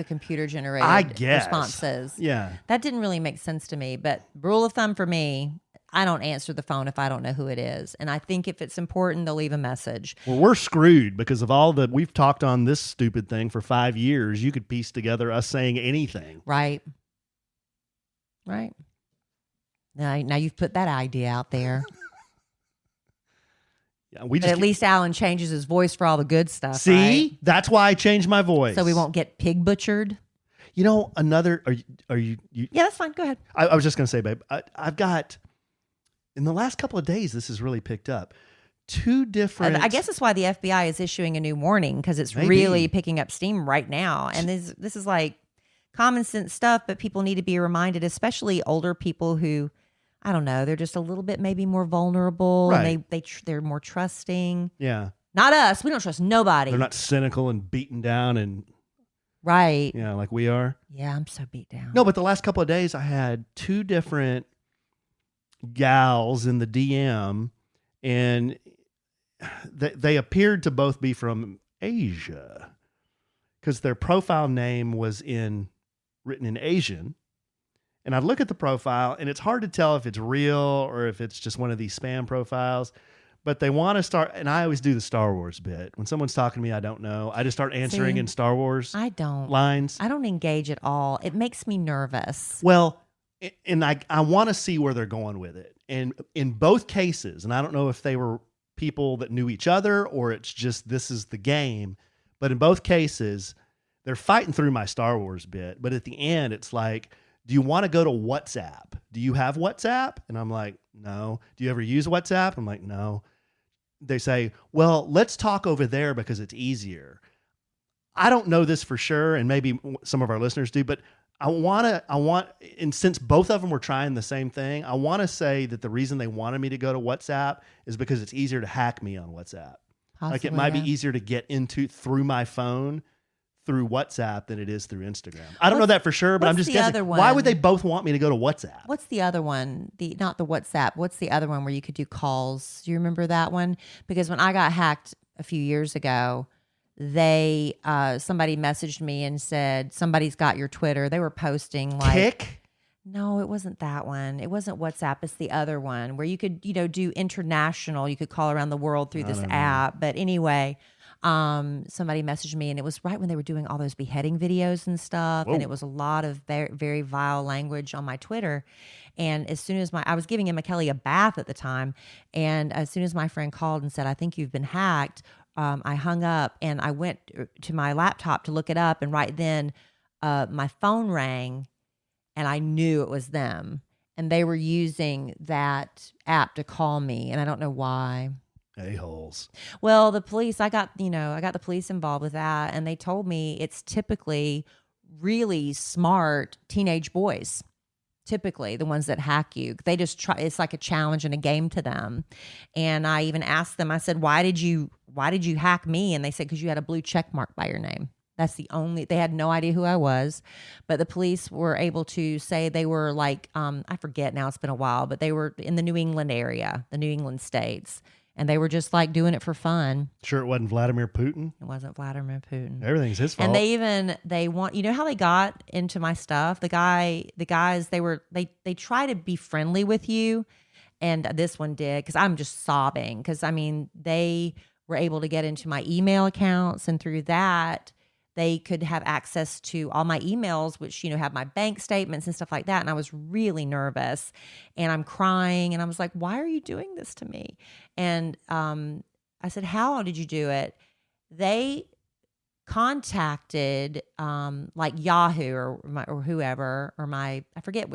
computer generated I guess. responses. Yeah. That didn't really make sense to me, but rule of thumb for me, I don't answer the phone if I don't know who it is. And I think if it's important, they'll leave a message. Well, we're screwed because of all that we've talked on this stupid thing for 5 years. You could piece together us saying anything. Right. Now you've put that idea out there. Yeah, but at least Alan changes his voice for all the good stuff. See, right? That's why I changed my voice. So we won't get pig butchered. Another. Are you? Yeah, that's fine. Go ahead. I was just gonna say, babe. I've got in the last couple of days. This has really picked up. 2 different. I guess that's why the FBI is issuing a new warning, because it's really picking up steam right now. And this is like common sense stuff, but people need to be reminded, especially older people who, I don't know, they're just a little bit maybe more vulnerable, right. And they're more trusting. Yeah. Not us. We don't trust nobody. They're not cynical and beaten down and right. Yeah, like we are. Yeah, I'm so beat down. No, but the last couple of days I had 2 different gals in the DM, and they appeared to both be from Asia, because their profile name was written in Asian. And I look at the profile, and it's hard to tell if it's real or if it's just one of these spam profiles. But they want to start, and I always do the Star Wars bit. When someone's talking to me, I don't know. I just start answering in Star Wars lines. I don't engage at all. It makes me nervous. Well, and I want to see where they're going with it. And in both cases, and I don't know if they were people that knew each other or it's just this is the game, but in both cases, they're fighting through my Star Wars bit. But at the end, it's like, do you want to go to WhatsApp? Do you have WhatsApp? And I'm like, no. Do you ever use WhatsApp? I'm like, no. They say, well, let's talk over there because it's easier. I don't know this for sure, and maybe some of our listeners do, but and since both of them were trying the same thing, I want to say that the reason they wanted me to go to WhatsApp is because it's easier to hack me on WhatsApp. Possibly, like it might be easier to get into through my phone through WhatsApp than it is through Instagram. I don't know that for sure, but I'm just guessing. Why would they both want me to go to WhatsApp? What's the other one? Not the WhatsApp. What's the other one where you could do calls? Do you remember that one? Because when I got hacked a few years ago, somebody messaged me and said, somebody's got your Twitter. They were posting like Kick? No, it wasn't that one. It wasn't WhatsApp. It's the other one where you could, do international. You could call around the world through this app. But anyway, somebody messaged me, and it was right when they were doing all those beheading videos and stuff. Whoa. And it was a lot of very, very vile language on my Twitter. And as soon as I was giving Emma Kellie a bath at the time. And as soon as my friend called and said, I think you've been hacked, I hung up and I went to my laptop to look it up. And right then, my phone rang and I knew it was them. and they were using that app to call me, and I don't know why. A-holes. Well, the police, I got the police involved with that, and they told me it's typically really smart teenage boys. Typically the ones that hack you, they just try. It's like a challenge and a game to them. And I even asked them, I said, why did you hack me? And they said, because you had a blue check mark by your name. That's they had no idea who I was, but the police were able to say they were like, I forget now, it's been a while, but they were in the New England area, the New England states. And they were just like doing it for fun. Sure, it wasn't Vladimir Putin. It wasn't Vladimir Putin. Everything's his fault. And they want, you know how they got into my stuff? The guys, they try to be friendly with you. And this one did, because I'm just sobbing. Because I mean, they were able to get into my email accounts, and through that, they could have access to all my emails, which, have my bank statements and stuff like that. And I was really nervous, and I'm crying, and I was like, why are you doing this to me? And I said, how did you do it? They contacted like Yahoo or whoever, or I forget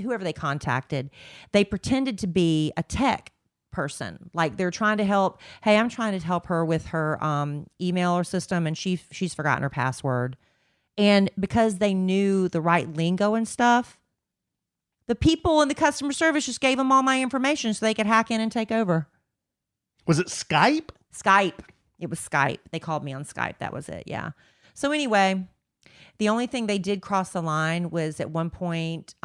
whoever they contacted. They pretended to be a tech person, like they're trying to help. Hey, I'm trying to help her with her email or system, and she's forgotten her password. And because they knew the right lingo and stuff, the people in the customer service just gave them all my information so they could hack in and take over. Was it Skype? Skype. It was Skype. They called me on Skype. That was it. Yeah. So anyway, the only thing they did cross the line was at one point,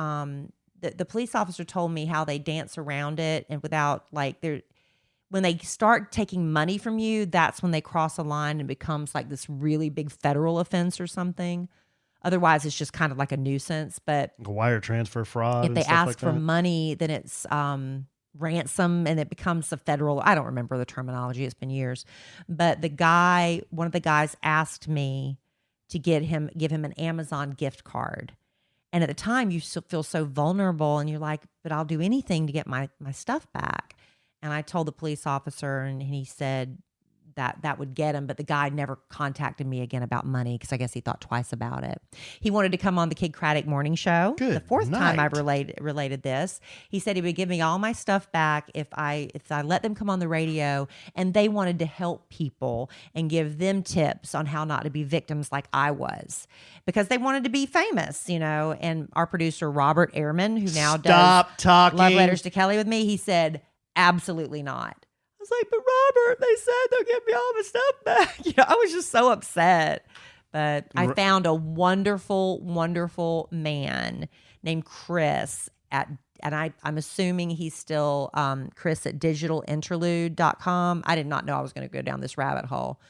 the police officer told me how they dance around it, and without when they start taking money from you, that's when they cross a line and becomes like this really big federal offense or something. Otherwise, it's just kind of like a nuisance. But like a wire transfer fraud. If they ask for money, then it's ransom, and it becomes a federal. I don't remember the terminology. It's been years. But one of the guys asked me to give him an Amazon gift card. And at the time, you still feel so vulnerable, and you're like, but I'll do anything to get my stuff back. And I told the police officer, and he said that would get him. But the guy never contacted me again about money, because I guess he thought twice about it. He wanted to come on the Kid Craddock morning show. Good the fourth night. time I've related this. He said he would give me all my stuff back if I let them come on the radio, and they wanted to help people and give them tips on how not to be victims like I was, because they wanted to be famous, And our producer, Robert Ehrman, who now does talking. Love Letters to Kellie with me, he said, absolutely not. I was like, but Robert, they said they'll give me all my stuff back. I was just so upset. But I found a wonderful, wonderful man named Chris and I'm assuming he's still Chris at digitalinterlude.com. I did not know I was going to go down this rabbit hole.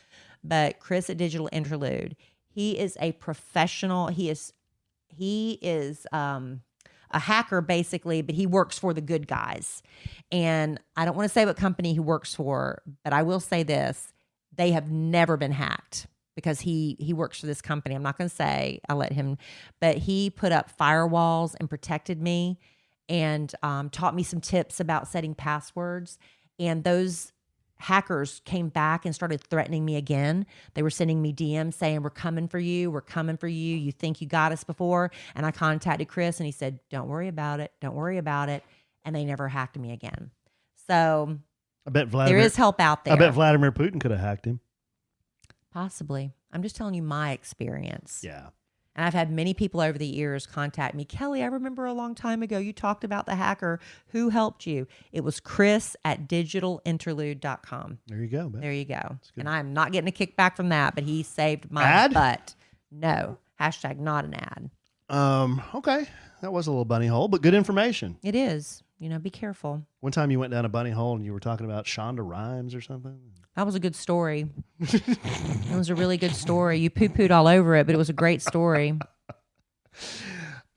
But Chris at Digital Interlude, he is a professional. He is a hacker basically, but he works for the good guys. And I don't want to say what company he works for, but I will say this: they have never been hacked, because he works for this company. I'm not going to say. I'll let him, but he put up firewalls and protected me, and taught me some tips about setting passwords. And those hackers came back and started threatening me again. They were sending me DMs saying, we're coming for you. We're coming for you. You think you got us before? And I contacted Chris, and he said, don't worry about it. Don't worry about it. And they never hacked me again. So I bet there is help out there. I bet Vladimir Putin could have hacked him. Possibly. I'm just telling you my experience. Yeah. And I've had many people over the years contact me. Kellie, I remember a long time ago you talked about the hacker. Who helped you? It was Chris at digitalinterlude.com. There you go. There you go. And I'm not getting a kickback from that, but he saved my ad? butt. No. Hashtag not an ad. Okay. That was a little bunny hole, but good information. It is. Be careful. One time you went down a bunny hole and you were talking about Shonda Rhimes or something. That was a good story. It was a really good story. You poo-pooed all over it, but it was a great story.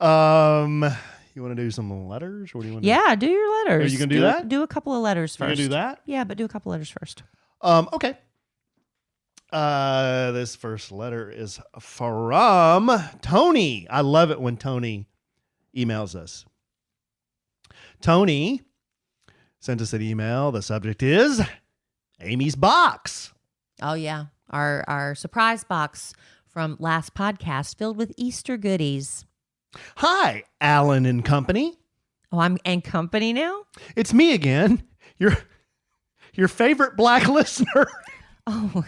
You want to do some letters? Or what do you want to Yeah, do your letters. Are you going to do that? Do a couple of letters first. You going to do that? Yeah, but do a couple letters first. Okay. This first letter is from Tony. I love it when Tony emails us. Tony sent us an email. The subject is Amy's box. Oh, yeah. Our surprise box from last podcast filled with Easter goodies. Hi, Alan and company. Oh, I'm and company now? It's me again, your favorite black listener. Oh,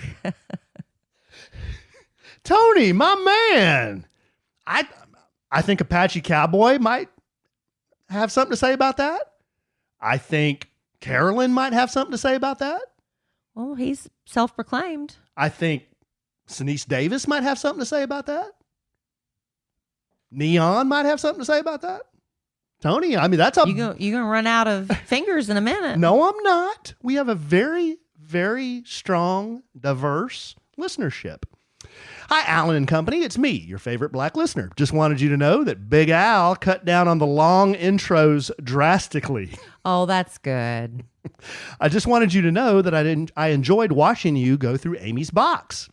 Tony, my man. I think Apache Cowboy might have something to say about that. I think Carolyn might have something to say about that. well, he's self-proclaimed. I think Sinise Davis might have something to say about that. Neon might have something to say about that. Tony, I mean, that's a... You're gonna run out of fingers in a minute. No, I'm not. We have a very, very strong, diverse listenership. Hi, Alan and company. It's me, your favorite black listener. Just wanted you to know that Big Al cut down on the long intros drastically. Oh, that's good. I just wanted you to know that I enjoyed watching you go through Amy's box.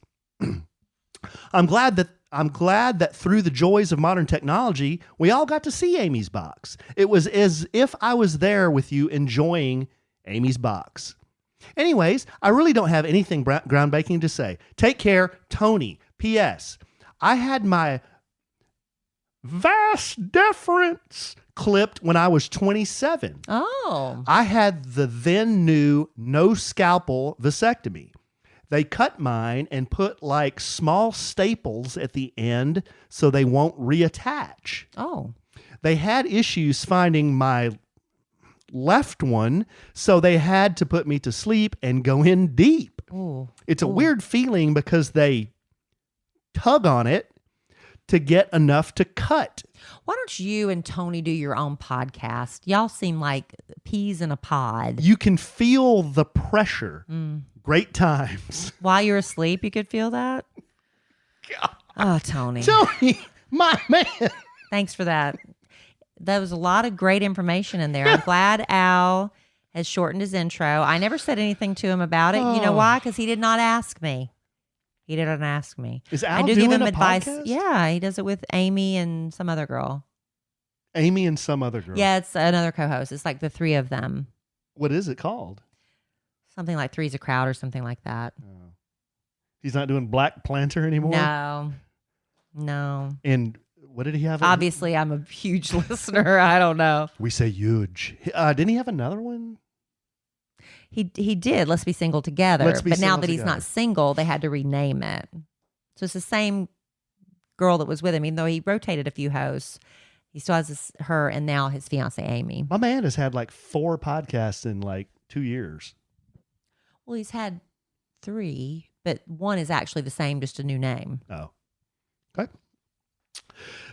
I'm glad that through the joys of modern technology, we all got to see Amy's box. It was as if I was there with you enjoying Amy's box. Anyways, I really don't have anything groundbreaking to say. Take care, Tony. P.S. I had my vast deference clipped when I was 27. Oh. I had the then new no scalpel vasectomy. They cut mine and put like small staples at the end so they won't reattach. Oh. They had issues finding my left one, so they had to put me to sleep and go in deep. Ooh. It's a weird feeling because they tug on it to get enough to cut. Why don't you and Tony do your own podcast? Y'all seem like peas in a pod. You can feel the pressure. Great times. While you're asleep, you could feel that? God. Oh, Tony. Tony, my man. Thanks for that. There was a lot of great information in there. I'm glad Al has shortened his intro. I never said anything to him about it. You know why? Because he did not ask me. He didn't ask me. Is Al I do doing give him a advice. podcast? Yeah, he does it with Amy and some other girl. Amy and some other girl. Yeah, it's another co-host. It's like the three of them. What is it called? Something like Three's a Crowd or something like that. Oh. He's not doing Black Planter anymore? No. And what did he have? Obviously, I'm a huge listener. I don't know. We say huge. Didn't he have another one? He did. Let's Be Single Together. Let's Be But now Single that he's Together. not single, they had to rename it. So it's the same girl that was with him, even though he rotated a few hosts. He still has her and now his fiance, Amy. My man has had like 4 podcasts in like 2 years. Well, he's had 3, but one is actually the same, just a new name. Oh. Okay.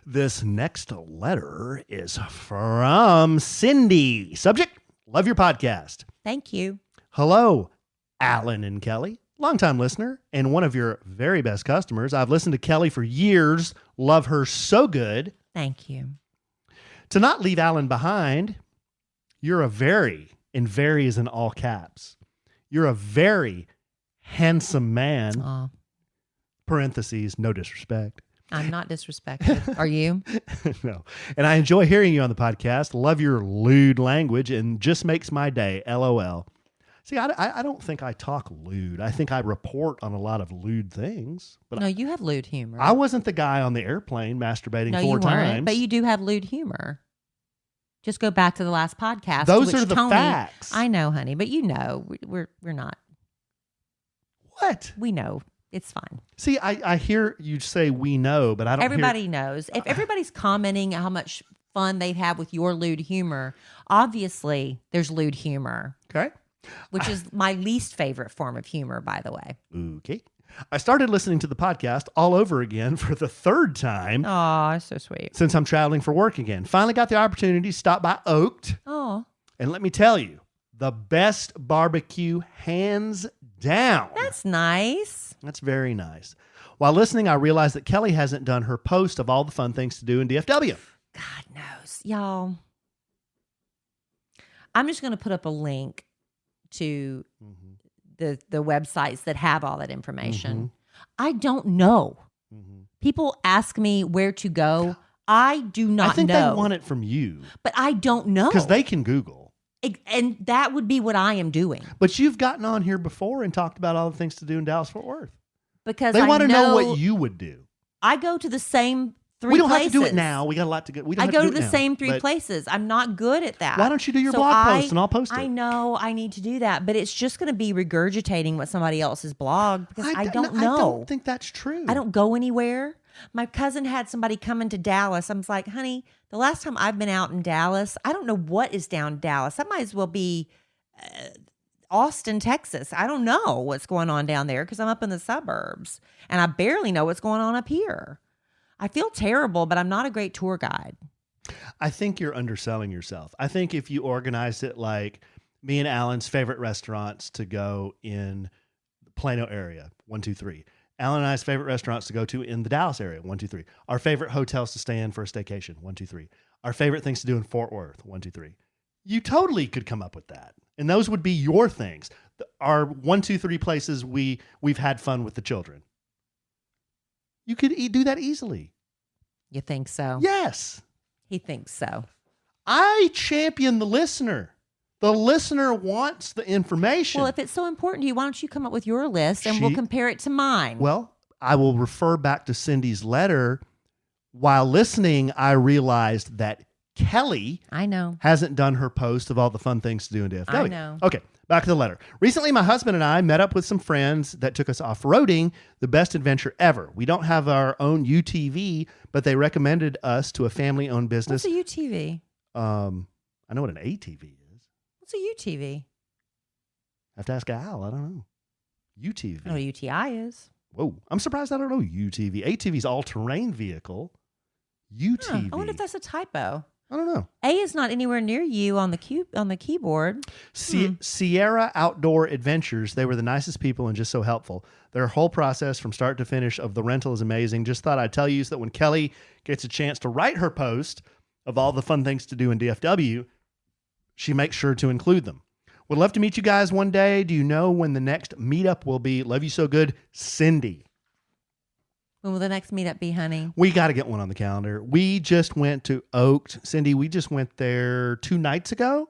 This next letter is from Cindy. Subject, love your podcast. Thank you. Hello, Alan and Kellie. Longtime listener and one of your very best customers. I've listened to Kellie for years. Love her so good. Thank you. To not leave Alan behind, you're a very, and very is in all caps. You're a very handsome man. Aw, Parentheses, no disrespect. I'm not disrespected. Are you? No. And I enjoy hearing you on the podcast. Love your lewd language and just makes my day. LOL. See, I don't think I talk lewd. I think I report on a lot of lewd things. But No, you have lewd humor. I wasn't the guy on the airplane masturbating no, 4 you times. weren't. But you do have lewd humor. Just go back to the last podcast. Those which are the Tony, facts. I know, honey, but you know we're not. What? We know. It's fine. See, I hear you say we know, but I don't Everybody knows. If everybody's commenting how much fun they have with your lewd humor, obviously there's lewd humor, Okay. which is my least favorite form of humor, by the way. Okay. I started listening to the podcast all over again for the 3rd time Oh, so sweet. since I'm traveling for work again. Finally got the opportunity to stop by Oaked. Oh, And let me tell you, the best barbecue hands down. that's nice. That's very nice. While listening, I realized that Kellie hasn't done her post of all the fun things to do in DFW. God knows. Y'all, I'm just going to put up a link to the websites that have all that information. I don't know. People ask me where to go. I do not I think know. they want it from you But I don't know. because they can Google. And that would be what I am doing. But you've gotten on here before and talked about all the things to do in Dallas-Fort Worth. Because They I want to know what you would do. I go to the same 3 We don't places. have to do it now. We got a lot to go. We don't I have go to to do it the now, same 3 but places. I'm not good at that. Why don't you do your So blog post and I'll post it? I know I need to do that, but it's just going to be regurgitating what somebody else's blog because I don't know. I don't think that's true. I don't go anywhere. My cousin had somebody come into Dallas. I was like, honey, the last time I've been out in Dallas, I don't know what is down in Dallas. That might as well be Austin, Texas. I don't know what's going on down there because I'm up in the suburbs and I barely know what's going on up here. I feel terrible, but I'm not a great tour guide. I think you're underselling yourself. I think if you organized it like me and Alan's favorite restaurants to go in the Plano area, 1, 2, 3. Alan and I's favorite restaurants to go to in the Dallas area, 1, 2, 3. Our favorite hotels to stay in for a staycation, 1, 2, 3. Our favorite things to do in Fort Worth, 1, 2, 3. You totally could come up with that. And those would be your things. Our 1, 2, 3 places we've had fun with the children. You could do that easily. You think so? Yes. He thinks so. I champion the listener. The listener wants the information. Well, if it's so important to you, why don't you come up with your list and we'll compare it to mine? Well, I will refer back to Cindy's letter. While listening, I realized that Kellie hasn't done her post of all the fun things to do in DFW. I know. Okay, back to the letter. Recently, my husband and I met up with some friends that took us off-roading, the best adventure ever. We don't have our own UTV, but they recommended us to a family-owned business. What's a UTV? I know what an ATV is. What's a UTV? I have to ask Al. I don't know. UTV. I know what UTI is. Whoa. I'm surprised I don't know UTV. ATV is all-terrain vehicle. UTV. I wonder if that's a typo. I don't know. A is not anywhere near you on the keyboard. Sierra Outdoor Adventures. They were the nicest people and just so helpful. Their whole process from start to finish of the rental is amazing. Just thought I'd tell you so that when Kellie gets a chance to write her post of all the fun things to do in DFW, she makes sure to include them. Would love to meet you guys one day. Do you know when the next meetup will be? Love you so good, Cindy. When will the next meetup be, honey? We got to get one on the calendar. We just went to Oaked. Cindy, we just went there 2 nights ago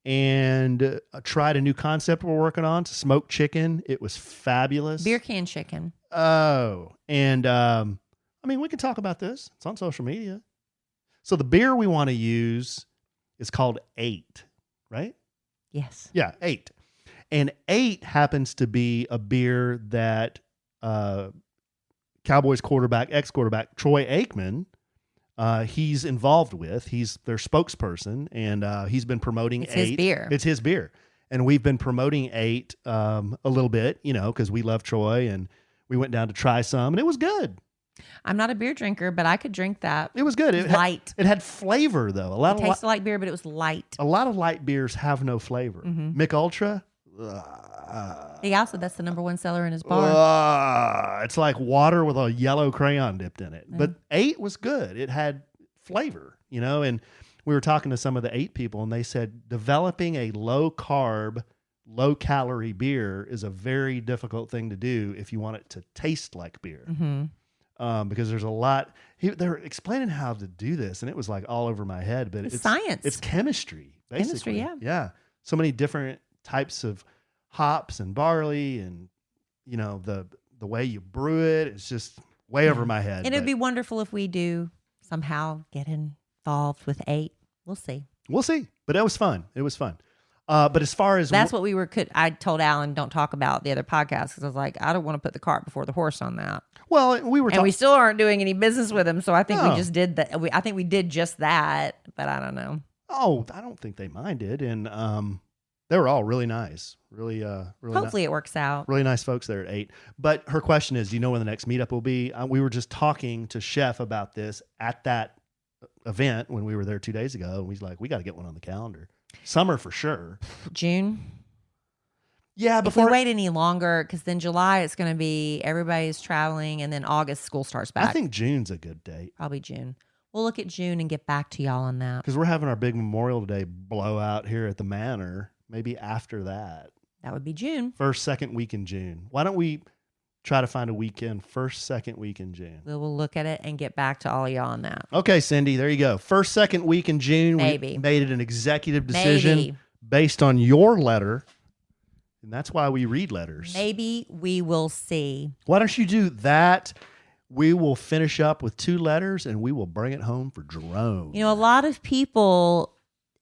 and tried a new concept we're working on, smoked chicken. It was fabulous. Beer can chicken. Oh, and I mean, we can talk about this. It's on social media. So the beer we want to use is called 8, right? Yes. Yeah, 8. And 8 happens to be a beer that Cowboys ex-quarterback Troy Aikman, he's involved with. He's their spokesperson, and he's been promoting 8. It's his beer. It's his beer. And we've been promoting 8 a little bit, because we love Troy, and we went down to try some, and it was good. I'm not a beer drinker, but I could drink that. It was good. It light. It had flavor, though. It tasted like beer, but it was light. A lot of light beers have no flavor. Mm-hmm. Mick Ultra. He also, that's the #1 seller in his bar. It's like water with a yellow crayon dipped in it. Mm. But 8 was good. It had flavor, and we were talking to some of the 8 people, and they said developing a low carb, low calorie beer is a very difficult thing to do if you want it to taste like beer. Mm-hmm. Because there's a lot. They were explaining how to do this, and it was like all over my head. But it's science. It's chemistry, basically. Chemistry, yeah. So many different types of hops and barley, and the way you brew it. It's just way over my head. And it'd be wonderful if we do somehow get involved with 8. We'll see. We'll see. But it was fun. It was fun. But as far as that's what we were. I told Alan don't talk about the other podcast because I was like, I don't want to put the cart before the horse on that. Well, we were, and we still aren't doing any business with him. So I think we just did that. I think we did just that, but I don't know. Oh, I don't think they minded, and they were all really nice. Really. Hopefully it works out. Really nice folks there at 8. But her question is, do you know when the next meetup will be? We were just talking to Chef about this at that event when we were there 2 days ago, and he's like, we got to get one on the calendar. Summer for sure. June. Yeah, if we wait any longer, because then July it's going to be everybody's traveling, and then August school starts back. I think June's a good date. Probably June. We'll look at June and get back to y'all on that. Because we're having our big Memorial Day blowout here at the Manor. Maybe after that. That would be June. First, second week in June. Why don't we try to find a weekend, first, second week in June? We will look at it and get back to all of y'all on that. Okay, Cindy, there you go. First, second week in June. Maybe. We made it an executive decision based on your letter. And that's why we read letters. Maybe we will see. Why don't you do that? We will finish up with 2 letters and we will bring it home for Jerome. You know, a lot of people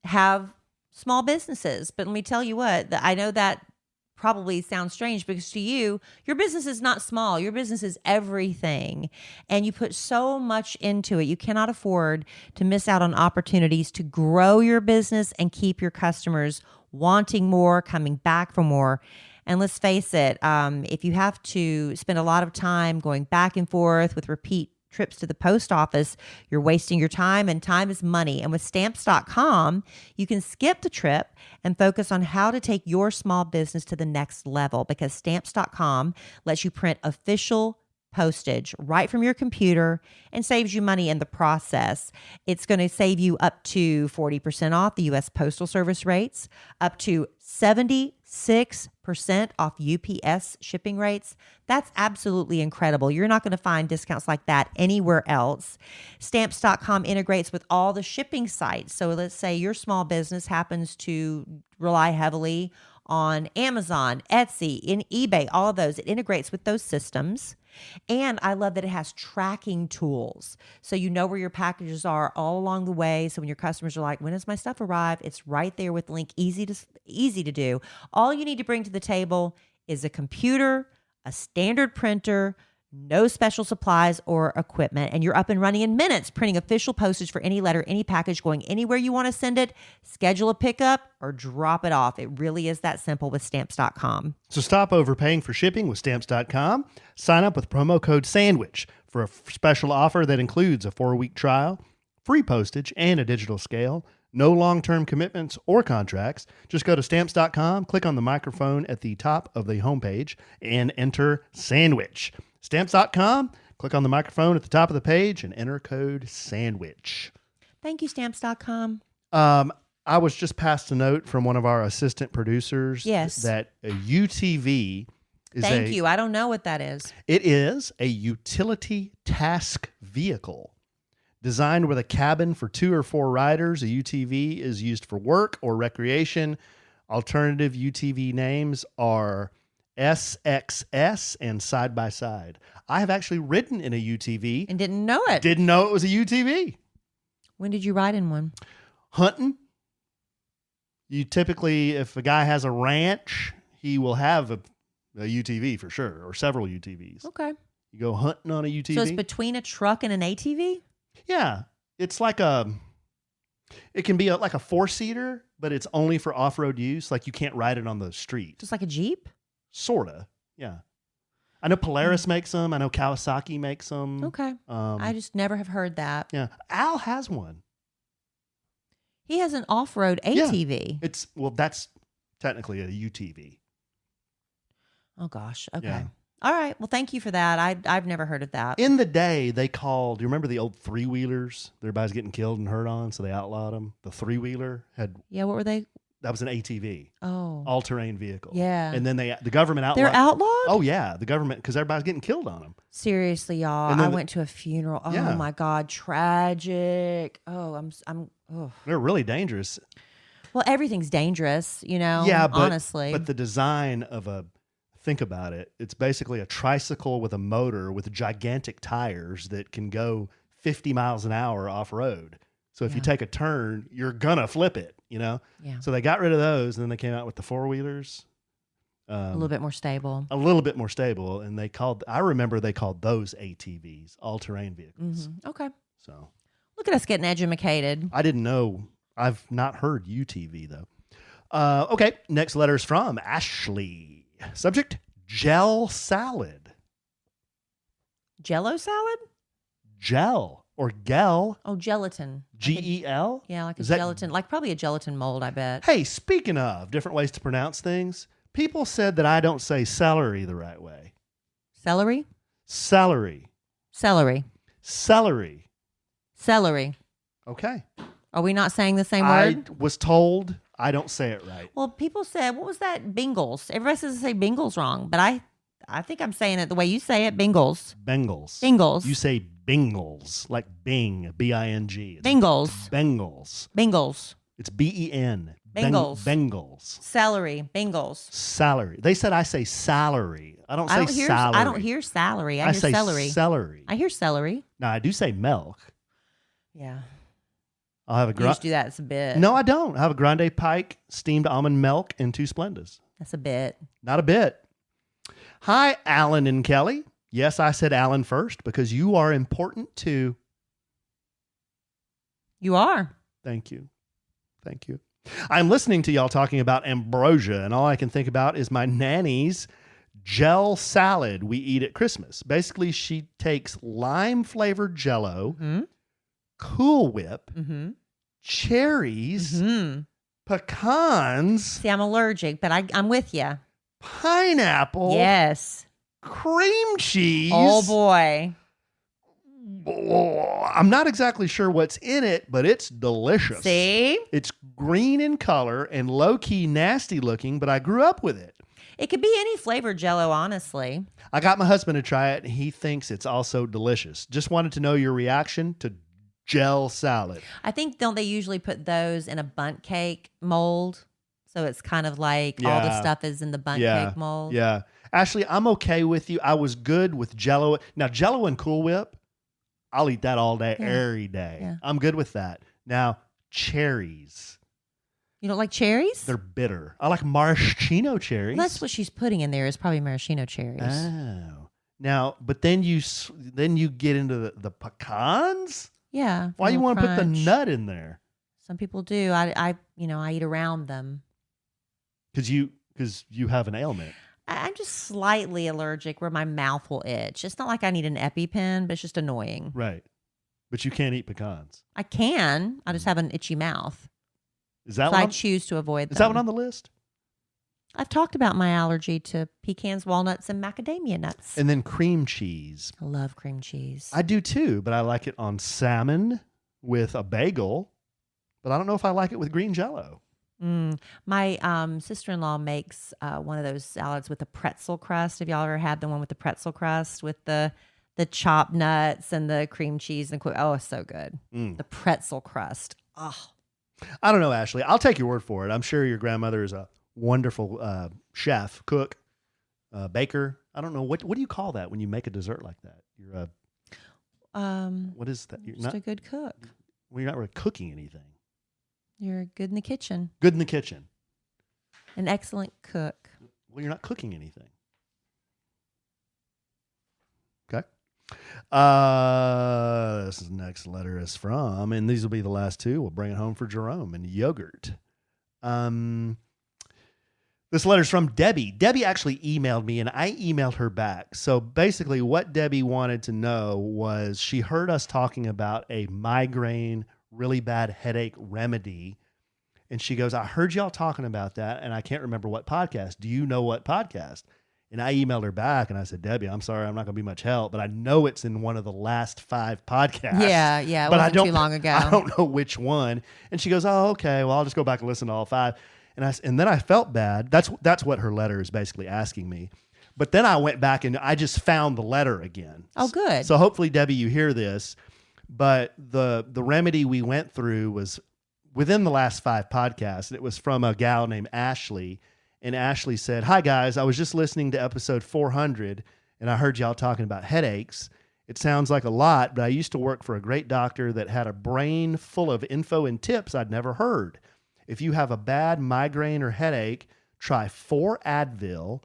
have small businesses, but let me tell you what, I know that probably sounds strange because to you, your business is not small. Your business is everything. And you put so much into it. You cannot afford to miss out on opportunities to grow your business and keep your customers wanting more, coming back for more. And let's face it, if you have to spend a lot of time going back and forth with repeat trips to the post office, you're wasting your time, and time is money. And with stamps.com, you can skip the trip and focus on how to take your small business to the next level, because stamps.com lets you print official postage right from your computer and saves you money in the process. It's going to save you up to 40% off the U.S. Postal Service rates, up to 76% off UPS shipping rates. That's absolutely incredible. You're not going to find discounts like that anywhere else. Stamps.com integrates with all the shipping sites. So let's say your small business happens to rely heavily on Amazon, Etsy, and eBay, all of those. It integrates with those systems. And I love that it has tracking tools. So you know where your packages are all along the way. So when your customers are like, when does my stuff arrive? It's right there with the link, easy to do. All you need to bring to the table is a computer, a standard printer, no special supplies or equipment, and you're up and running in minutes, printing official postage for any letter, any package, going anywhere you want to send it. Schedule a pickup or drop it off. It really is that simple with Stamps.com. So stop overpaying for shipping with Stamps.com. Sign up with promo code SANDWICH for a special offer that includes a 4-week trial, free postage, and a digital scale. No long-term commitments or contracts. Just go to Stamps.com, click on the microphone at the top of the homepage, and enter SANDWICH. Stamps.com, click on the microphone at the top of the page and enter code SANDWICH. Thank you, Stamps.com. I was just passed a note from one of our assistant producers Yes. that a UTV is Thank you. I don't know what that is. It is a utility task vehicle. Designed with a cabin for 2 or 4 riders, a UTV is used for work or recreation. Alternative UTV names are SXS and Side by Side. I have actually ridden in a UTV. And didn't know it. Didn't know it was a UTV. When did you ride in one? Hunting. You typically, if a guy has a ranch, he will have a UTV for sure, or several UTVs. Okay. You go hunting on a UTV. So it's between a truck and an ATV? Yeah. It's like it can be like a 4-seater, but it's only for off-road use. Like you can't ride it on the street. Just like a Jeep? Sorta. Yeah. I know Polaris makes them. I know Kawasaki makes them. Okay. I just never have heard that. Yeah. Al has one. He has an off-road ATV. Yeah. That's technically a UTV. Oh, gosh. Okay. Yeah. All right. Well, thank you for that. I've never heard of that. In the day, they called, do you remember the old 3-wheelers? Everybody's getting killed and hurt on, so they outlawed them. The 3-wheeler had... Yeah, what were they? That was an ATV. Oh. All-terrain vehicle. Yeah. And then the government outlawed... They're outlawed? Oh, yeah. The government, because everybody's getting killed on them. Seriously, y'all. And then I went to a funeral. Oh, Yeah. my God. Tragic. Oh, oh. They're really dangerous. Well, everything's dangerous, Yeah, but, honestly. But the design of think about it. It's basically a tricycle with a motor with gigantic tires that can go 50 miles an hour off-road. So if you take a turn, you're going to flip it, Yeah. So they got rid of those, and then they came out with the 4-wheelers. A little bit more stable. A little bit more stable, and I remember they called those ATVs, all-terrain vehicles. Mm-hmm. Okay. So Look at us getting educated. I didn't know. I've not heard UTV, though. Okay, next letter is from Ashley. Subject, gel salad. Jello salad? Gel or gel. Oh, gelatin. G-E-L? Yeah, like a Is that- gelatin. Like probably a gelatin mold, I bet. Hey, speaking of different ways to pronounce things, people said that I don't say celery the right way. Celery? Celery. Celery. Celery. Celery. Okay. Are we not saying the same I word? was told I don't say it right. Well, people said, what was that? Bingles. Everybody says to say Bingles wrong, but I think I'm saying it the way you say it. Bingles. Bengals. Bingles. You say Bingles, like Bing, B-I-N-G. It's Bingles. Bengals. Bingles. It's B-E-N. Bengals. Bengals. Celery. Bengals. Salary. They said I say salary. I don't say hear, salary. I don't hear salary. I hear say celery. celery. I hear celery. Now, I do say milk. Yeah. I'll have a You used to do that. It's a bit. No, I don't. I have a Grande Pike, steamed almond milk, and 2 Splendas. That's a bit. Not a bit. Hi, Alan and Kellie. Yes, I said Alan first because you are important too. You are. Thank you. Thank you. I'm listening to y'all talking about ambrosia, and all I can think about is my nanny's gel salad we eat at Christmas. Basically, she takes lime-flavored Jell-O, Cool Whip, cherries, pecans. See, I'm allergic, but I'm with you. Pineapple. Yes. Cream cheese. Oh, boy. Oh, I'm not exactly sure what's in it, but it's delicious. See? It's green in color and low-key nasty looking, but I grew up with it. It could be any flavored Jell-O, honestly. I got my husband to try it, and he thinks it's also delicious. Just wanted to know your reaction to gel salad. I think, don't they usually put those in a bundt cake mold? So it's kind of like all the stuff is in the bundt cake mold. Yeah. Ashley, I'm okay with you. I was good with Jell-O. Now, Jell-O and Cool Whip, I'll eat that all day, every day. Yeah. I'm good with that. Now, cherries. You don't like cherries? They're bitter. I like maraschino cherries. Well, that's what she's putting in there is probably maraschino cherries. Oh. Now, but then you get into the pecans? Yeah. Why you want to put the crunch. nut in there? Some people do. I eat around them. Because you have an ailment. I'm just slightly allergic where my mouth will itch. It's not like I need an EpiPen, but it's just annoying. Right. But you can't eat pecans. I can. I just have an itchy mouth. Is that So I choose to avoid them. Is that one on the list? I've talked about my allergy to pecans, walnuts, and macadamia nuts. And then cream cheese. I love cream cheese. I do too, but I like it on salmon with a bagel. But I don't know if I like it with green Jell-O. My sister-in-law makes one of those salads with a pretzel crust. Have y'all ever had the one with the pretzel crust with the chopped nuts and the cream cheese? Oh, it's so good. The pretzel crust. Oh. I don't know, Ashley. I'll take your word for it. I'm sure your grandmother is a wonderful chef, cook, baker. I don't know. What do you call that when you make a dessert like that? You're what is that? You're Just not a good cook. well, you're not really cooking anything. You're good in the kitchen. Good in the kitchen. An excellent cook. Well, you're not cooking anything. Okay. This next letter is from, and these will be the last two. We'll bring it home for Jerome and yogurt. This letter's from Debbie. Debbie actually emailed me, and I emailed her back. So basically what Debbie wanted to know was she heard us talking about a migraine, really bad headache remedy. And she goes, I heard y'all talking about that, and I can't remember what podcast. Do you know what podcast? And I emailed her back, and I said, Debbie, I'm sorry, I'm not going to be much help, but I know it's in one of the last 5 podcasts. Yeah, it but wasn't too long ago. I don't know which one. And she goes, oh, okay, well, I'll just go back and listen to all 5. And then I felt bad. That's what her letter is basically asking me. But then I went back and I just found the letter again. Oh, good. So hopefully, Debbie, you hear this. But the remedy we went through was within the last 5 podcasts. And it was from a gal named Ashley. And Ashley said, hi, guys. I was just listening to episode 400, and I heard y'all talking about headaches. It sounds like a lot, but I used to work for a great doctor that had a brain full of info and tips I'd never heard. If you have a bad migraine or headache, try 4 Advil,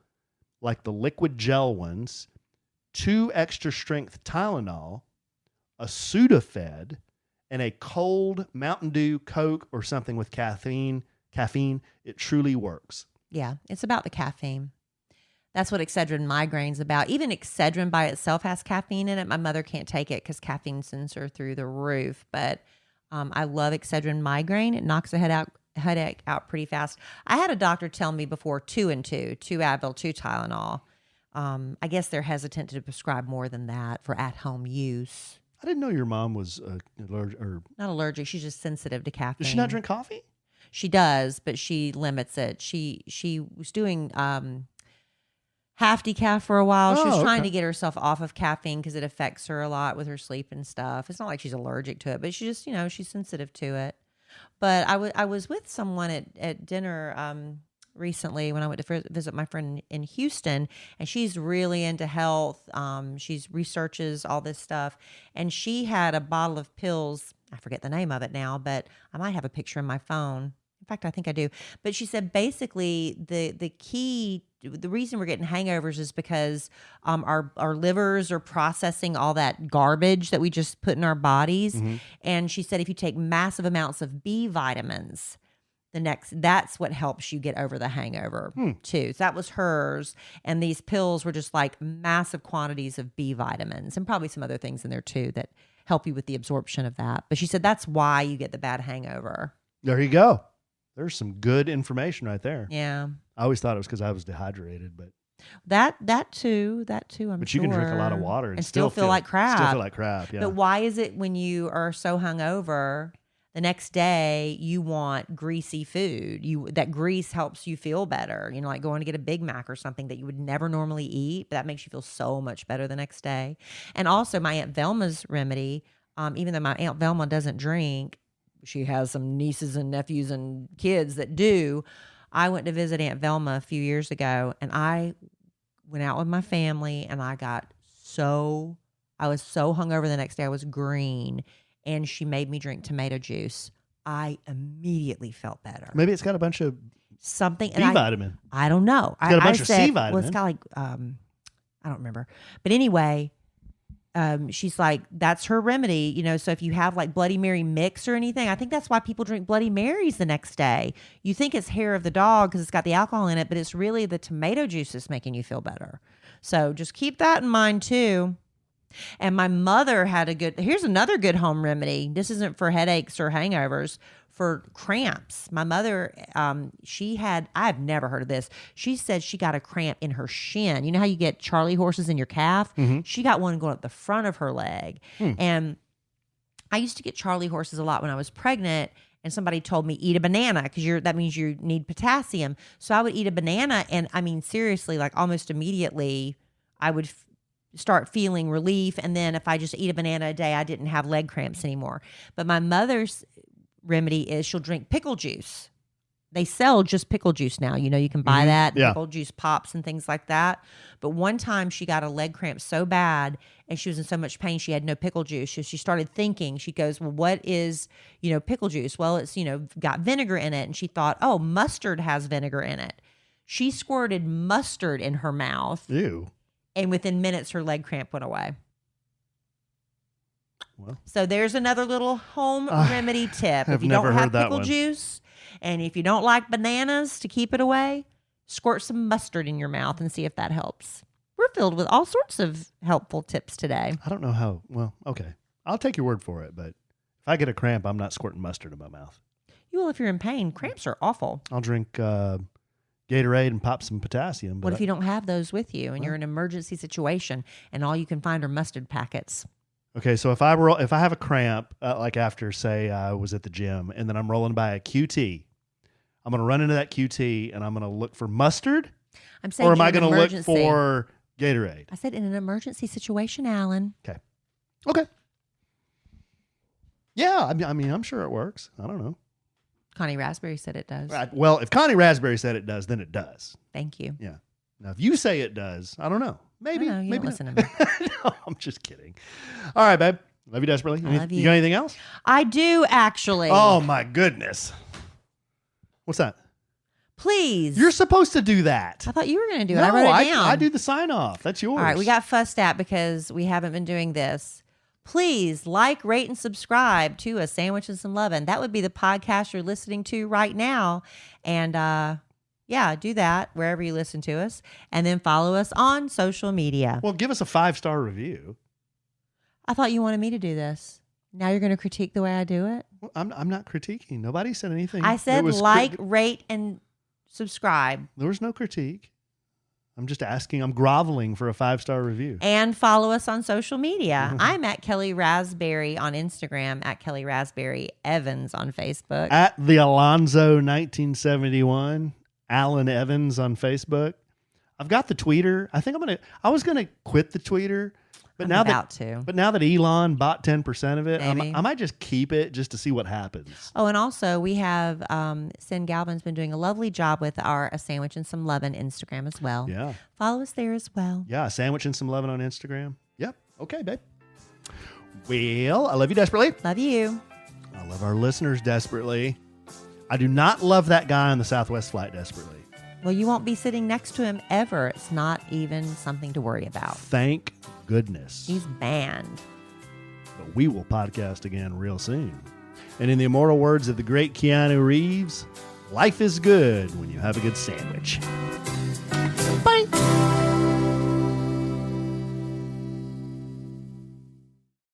like the liquid gel ones, 2 extra strength Tylenol, a Sudafed, and a cold Mountain Dew, Coke, or something with caffeine. It truly works. Yeah, it's about the caffeine. That's what Excedrin migraine's about. Even Excedrin by itself has caffeine in it. My mother can't take it because caffeine sends her through the roof. But I love Excedrin migraine. It knocks the headache out pretty fast. I had a doctor tell me before 2 and 2 Advil, 2 Tylenol. I guess they're hesitant to prescribe more than that for at-home use. I didn't know your mom was allergic. Not allergic. She's just sensitive to caffeine. Does she not drink coffee? She does, but she limits it. She was doing half decaf for a while. She was trying to get herself off of caffeine because it affects her a lot with her sleep and stuff. It's not like she's allergic to it, but she just, she's sensitive to it. But I was with someone at dinner recently when I went to visit my friend in Houston, and she's really into health. She's researches all this stuff, and she had a bottle of pills. I forget the name of it now, but I might have a picture in my phone. In fact, I think I do. But she said basically the reason we're getting hangovers is because our livers are processing all that garbage that we just put in our bodies. Mm-hmm. And she said if you take massive amounts of B vitamins, that's what helps you get over the hangover too. So that was hers. And these pills were just like massive quantities of B vitamins and probably some other things in there too that help you with the absorption of that. But she said that's why you get the bad hangover. There you go. There's some good information right there. Yeah. I always thought it was because I was dehydrated, but that too. But you can drink a lot of water and still feel like crap. Still feel like crap. Yeah. But why is it when you are so hungover, the next day you want greasy food? That grease helps you feel better. You know, like going to get a Big Mac or something that you would never normally eat, but that makes you feel so much better the next day. And also my Aunt Velma's remedy, even though my Aunt Velma doesn't drink, she has some nieces and nephews and kids that do. I went to visit Aunt Velma a few years ago, and I went out with my family, and I was so hungover the next day. I was green, and she made me drink tomato juice. I immediately felt better. Maybe it's got a bunch of something B vitamin. I don't know. It's got a bunch of C vitamin. Well, it's got like I don't remember, but anyway. She's like, that's her remedy, you know. So if you have like Bloody Mary mix or anything, I think that's why people drink Bloody Marys the next day. You think it's hair of the dog because it's got the alcohol in it, but it's really the tomato juice that's making you feel better. So just keep that in mind too. And my mother had here's another good home remedy. This isn't for headaches or hangovers, for cramps. My mother, I've never heard of this. She said she got a cramp in her shin. You know how you get Charlie horses in your calf? Mm-hmm. She got one going up the front of her leg. And I used to get Charlie horses a lot when I was pregnant. And somebody told me eat a banana because that means you need potassium. So I would eat a banana, and I mean seriously, like almost immediately, I would start feeling relief. And then if I just eat a banana a day, I didn't have leg cramps anymore. But my mother's remedy is she'll drink pickle juice. They sell just pickle juice now. You know, you can buy that, pickle juice pops and things like that. But one time she got a leg cramp so bad and she was in so much pain, she had no pickle juice. So she started thinking, she goes, well, what is, pickle juice? Well, it's, got vinegar in it. And she thought, oh, mustard has vinegar in it. She squirted mustard in her mouth. Ew. And within minutes, her leg cramp went away. Well, so there's another little home remedy tip. If you never don't have heard that pickle one. juice, and if you don't like bananas to keep it away, squirt some mustard in your mouth and see if that helps. We're filled with all sorts of helpful tips today. I don't know how. Well, okay. I'll take your word for it, but if I get a cramp, I'm not squirting mustard in my mouth. You will if you're in pain. Cramps are awful. I'll drink Gatorade and pop some potassium. What if you don't have those with you and you're in an emergency situation and all you can find are mustard packets? Okay, so if I have a cramp, like after, say, I was at the gym, and then I'm rolling by a QT, I'm going to run into that QT, and I'm going to look for mustard? I'm saying, or am I going to look for Gatorade? I said in an emergency situation, Alan. Okay. Yeah, I mean, I'm sure it works. I don't know. Connie Raspberry said it does. Right. Well, if Connie Raspberry said it does, then it does. Thank you. Yeah. Now, if you say it does, I don't know. Maybe. You maybe don't listen to me. No, I'm just kidding. All right, babe. Love you desperately. I love you. You got anything else? I do, actually. Oh, my goodness. What's that? Please. You're supposed to do that. I thought you were going to do it. No, I wrote it down. I do the sign off. That's yours. All right, we got fussed at because we haven't been doing this. Please like, rate, and subscribe to A Sandwich and Some Lovin'. That would be the podcast you're listening to right now. And do that wherever you listen to us. And then follow us on social media. Well, give us a 5-star review. I thought you wanted me to do this. Now you're going to critique the way I do it? Well, I'm not critiquing. Nobody said anything. I said rate, and subscribe. There was no critique. I'm just asking. I'm groveling for a 5-star review. And follow us on social media. I'm at Kellie Raspberry on Instagram, at Kellie Raspberry Evans on Facebook. At the Alonzo 1971, Alan Evans on Facebook. I've got the tweeter. I was going to quit the tweeter, I'm about to. But now that Elon bought 10% of it, I Maybe. might just keep it just to see what happens. Oh, and also we have Sin Galvin's been doing a lovely job with our A Sandwich and Some Lovin' Instagram as well. Yeah. Follow us there as well. Yeah, a sandwich and some loving on Instagram. Yep. Okay, babe. Well, I love you desperately. Love you. I love our listeners desperately. I do not love that guy on the Southwest flight desperately. Well, you won't be sitting next to him ever. It's not even something to worry about. Thank goodness. He's banned. But we will podcast again real soon. And in the immortal words of the great Keanu Reeves, life is good when you have a good sandwich.